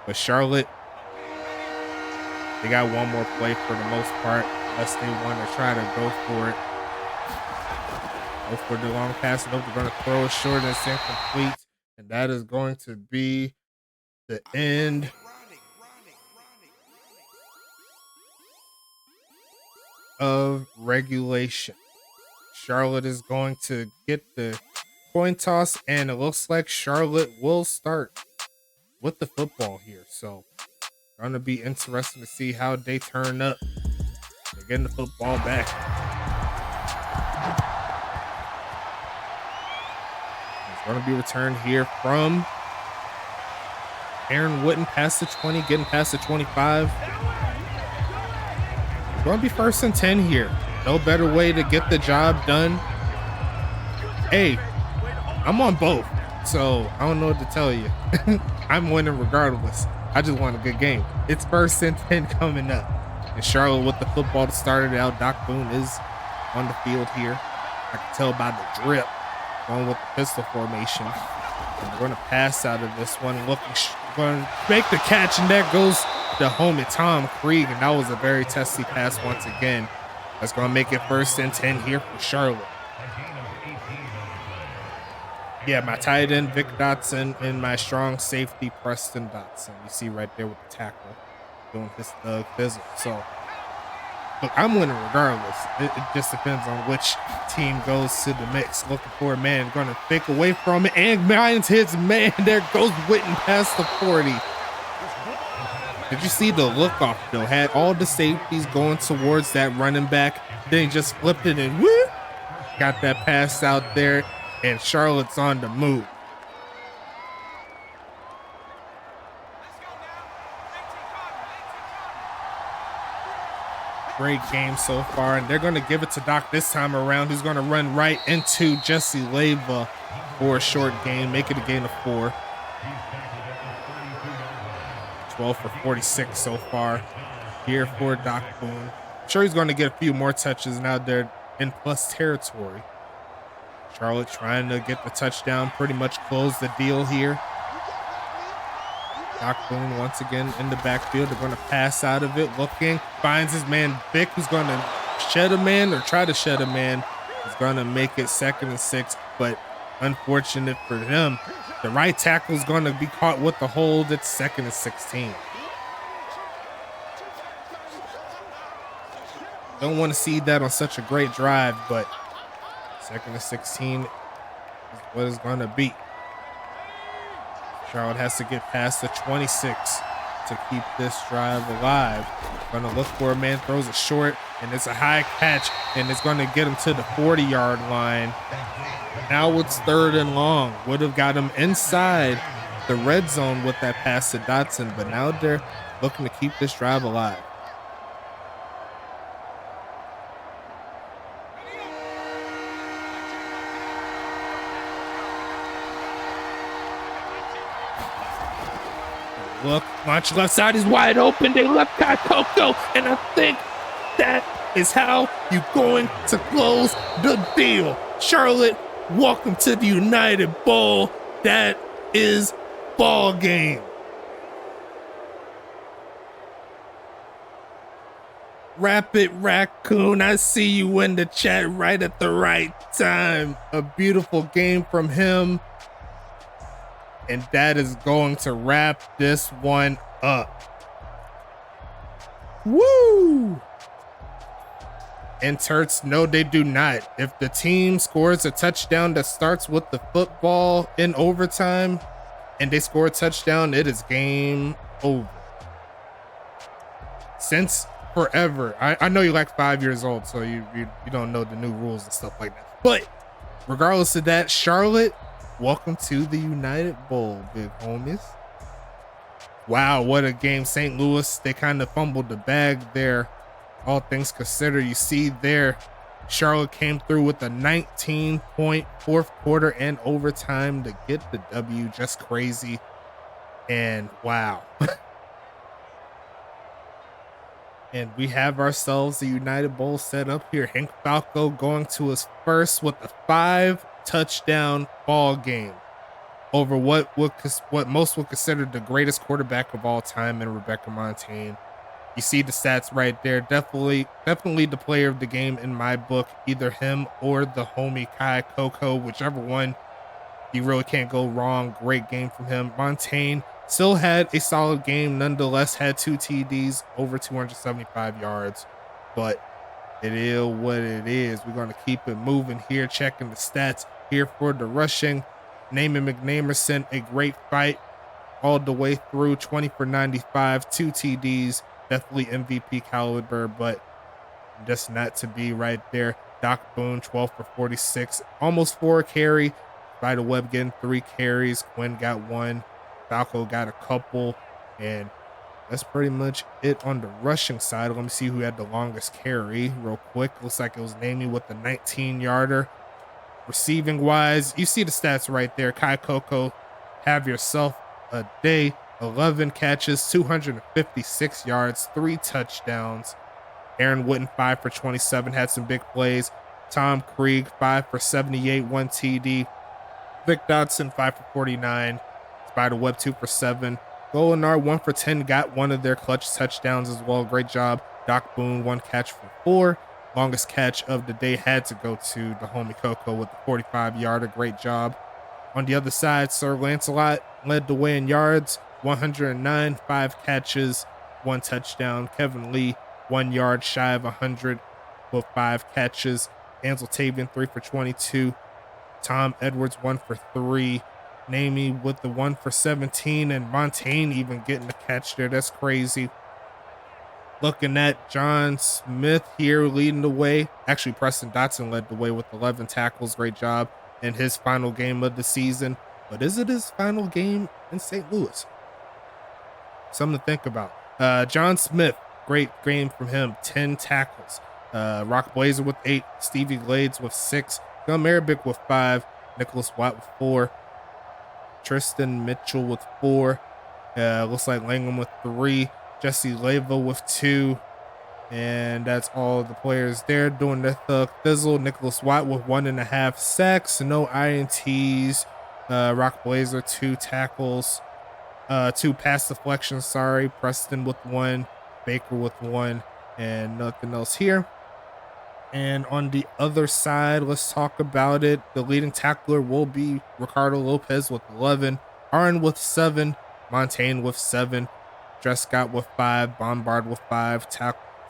but Charlotte, they got one more play for the most part, unless they want to try to go for it. Go for the long pass. Nope, they're going to throw it short and it's incomplete. And that is going to be the end of regulation. Charlotte is going to get the coin toss, and it looks like Charlotte will start with the football here. So gonna be interesting to see how they turn up. They're getting the football back. It's gonna be returned here from Aaron Witten past the 20, getting past the 25. It's gonna be 1st and 10 here. No better way to get the job done. Hey, I'm on both, so I don't know what to tell you. I'm winning regardless. I just want a good game. It's 1st and 10 coming up. And Charlotte with the football to start it out. Doc Boone is on the field here. I can tell by the drip. Going with the pistol formation. And we're going to pass out of this one. Going to make the catch, and there goes the homie Tom Krieg. And that was a very testy pass once again. That's going to make it 1st and 10 here for Charlotte. Yeah, my tight end, Vic Dotson, and my strong safety, Preston Dotson. You see right there with the tackle doing his thug fizzle. So, look, I'm winning regardless. It just depends on which team goes to the mix. Looking for a man, going to fake away from it, and finds his man. There goes Witten past the 40. Did you see the look off, though? Had all the safeties going towards that running back. Then he just flipped it and whoop, got that pass out there. And Charlotte's on the move. Great game so far. And they're going to give it to Doc this time around. Who's going to run right into Jesse Leyva for a short gain. Make it a gain of 4. 12 for 46 so far here for Doc Boone. I'm sure he's going to get a few more touches now they're in plus territory. Charlotte trying to get the touchdown, pretty much close the deal here. Doc Boone once again in the backfield. They're going to pass out of it, looking, finds his man Vic, who's going to shed a man or try to shed a man. He's going to make it 2nd and 6, but unfortunate for him, the right tackle is going to be caught with the hold. It's 2nd and 16. Don't want to see that on such a great drive, but 2nd and 16 is what it's going to be. Charlotte has to get past the 26 to keep this drive alive. Going to look for a man, throws it short, and it's a high catch, and it's going to get him to the 40-yard line. Now it's 3rd and long. Would have got him inside the red zone with that pass to Dotson, but now they're looking to keep this drive alive. Look, launch left side is wide open. They left Kai Coco, and I think that is how you're going to close the deal. Charlotte, welcome to the United Bowl. That is ball game. Rapid Raccoon, I see you in the chat right at the right time. A beautiful game from him. And that is going to wrap this one up. Woo! And Terts, no, they do not. If the team scores a touchdown that starts with the football in overtime and they score a touchdown, it is game over. Since forever, I know you're like 5 years old, so you don't know the new rules and stuff like that. But regardless of that, Charlotte, welcome to the United Bowl, big homies. Wow, what a game. St. Louis, they kind of fumbled the bag there. All things considered, you see there, Charlotte came through with a 19-point fourth quarter and overtime to get the W. Just crazy. And wow. And we have ourselves a United Bowl set up here. Hank Falco going to his first with a 5-touchdown ball game over what most would consider the greatest quarterback of all time in Rebecca Montaigne. You see the stats right there. Definitely the player of the game in my book. Either him or the homie Kai Coco, whichever one. You really can't go wrong. Great game from him. Montaigne still had a solid game. Nonetheless, had 2 TDs, over 275 yards. But it is what it is. We're going to keep it moving here. Checking the stats here for the rushing. Naaman McNamerson, a great fight all the way through. 20 for 95, 2 TDs. Definitely MVP caliber, but just not to be right there. Doc Boone, 12 for 46, almost 4 carry. Spider Webb getting 3 carries. Quinn got 1. Falco got a couple. And that's pretty much it on the rushing side. Let me see who had the longest carry real quick. Looks like it was Namey with the 19-yarder. Receiving wise, you see the stats right there. Kai Coco, have yourself a day. 11 catches, 256 yards, 3 touchdowns. Aaron Witten, 5 for 27, had some big plays. Tom Krieg, 5 for 78, 1 TD. Vic Dodson, 5 for 49. Spider Webb, 2 for 7. Golinar, 1 for 10, got one of their clutch touchdowns as well. Great job. Doc Boone, 1 catch for 4. Longest catch of the day had to go to the homie Coco with the 45-yarder. Great job. On the other side, Sir Lancelot led the way in yards. 109, 5 catches, 1 touchdown. Kevin Lee, 1 yard shy of 100 with 5 catches. Ansel Tavian, 3 for 22. Tom Edwards, 1 for 3. Namey with the 1 for 17, and Montaigne even getting the catch there. That's crazy. Looking at John Smith here leading the way. Actually, Preston Dotson led the way with 11 tackles. Great job in his final game of the season. But is it his final game in St. Louis? Something to think about. John Smith, great game from him. 10 tackles. Rock Blazer with 8. Stevie Glades with 6. Gum Arabic with 5. Nicholas Watt with 4. Tristan Mitchell with 4. Looks like Langham with 3. Jesse Leva with 2. And that's all the players there doing their thug thizzle. Nicholas Watt with 1.5 sacks. No INTs. Rock Blazer, 2 tackles. 2 pass deflections, sorry. Preston with 1. Baker with 1. And nothing else here. And on the other side, let's talk about it. The leading tackler will be Ricardo Lopez with 11. Arn with 7. Montaigne with 7. Drescott with 5. Bombard with 5.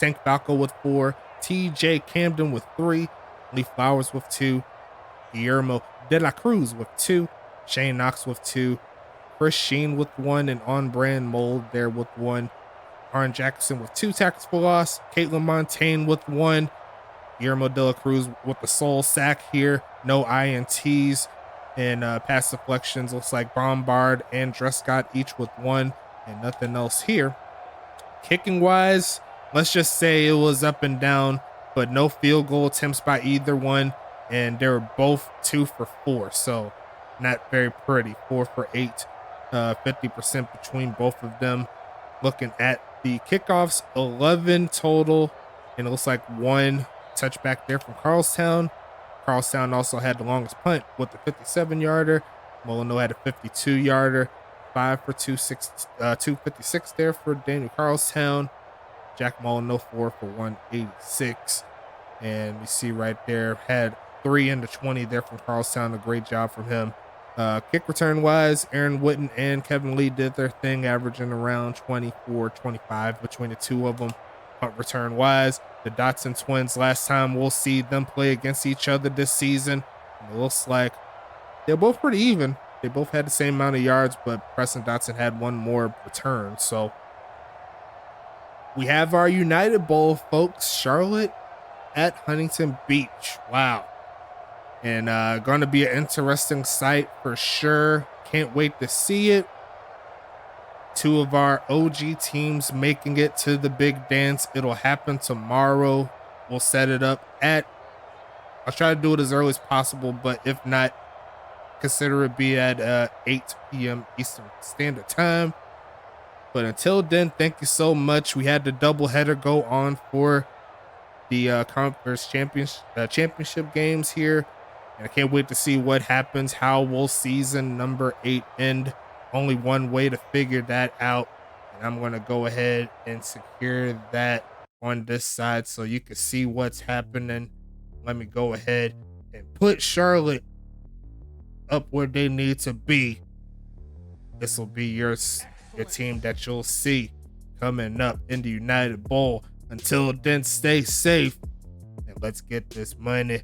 Tank Falco with 4. TJ Camden with 3. Lee Flowers with 2. Guillermo De La Cruz with 2. Shane Knox with 2. Chris Sheen with 1. And on-brand Mold there with 1. Arn Jackson with 2 tackles for loss. Caitlin Montaigne with 1. Guillermo De La Cruz with the sole sack here. No INTs. And pass deflections. Looks like Bombard and Drescott each with 1. And nothing else here. Kicking wise, let's just say it was up and down, but no field goal attempts by either one. And they were both 2 for 4. So not very pretty. 4 for 8. 50% between both of them. Looking at the kickoffs, 11 total, and it looks like one touchback there from Carlstown. Carlstown also had the longest punt with the 57-yarder. Molyneux had a 52-yarder, 256 there for Daniel Carlstown. Jack Molyneux 4 for 186. And you see right there, had 3 into 20 there from Carlstown. A great job from him. Kick return wise, Aaron Witten and Kevin Lee did their thing, averaging around 24-25 between the two of them. Punt return wise, the Dotson twins, last time we'll see them play against each other this season, and it looks like they're both pretty even. They both had the same amount of yards, but Preston Dotson had one more return. So we have our United Bowl, folks. Charlotte at Huntington Beach. Wow. And going to be an interesting sight for sure. Can't wait to see it. Two of our OG teams making it to the big dance. It'll happen tomorrow. We'll set it up I'll try to do it as early as possible, but if not, consider it be at 8 p.m. Eastern Standard Time. But until then, thank you so much. We had the doubleheader go on for the conference championship games here. And I can't wait to see what happens. How will season number 8 end? Only one way to figure that out. And I'm going to go ahead and secure that on this side so you can see what's happening. Let me go ahead and put Charlotte up where they need to be. This will be your team that you'll see coming up in the United Bowl. Until then, stay safe and let's get this money.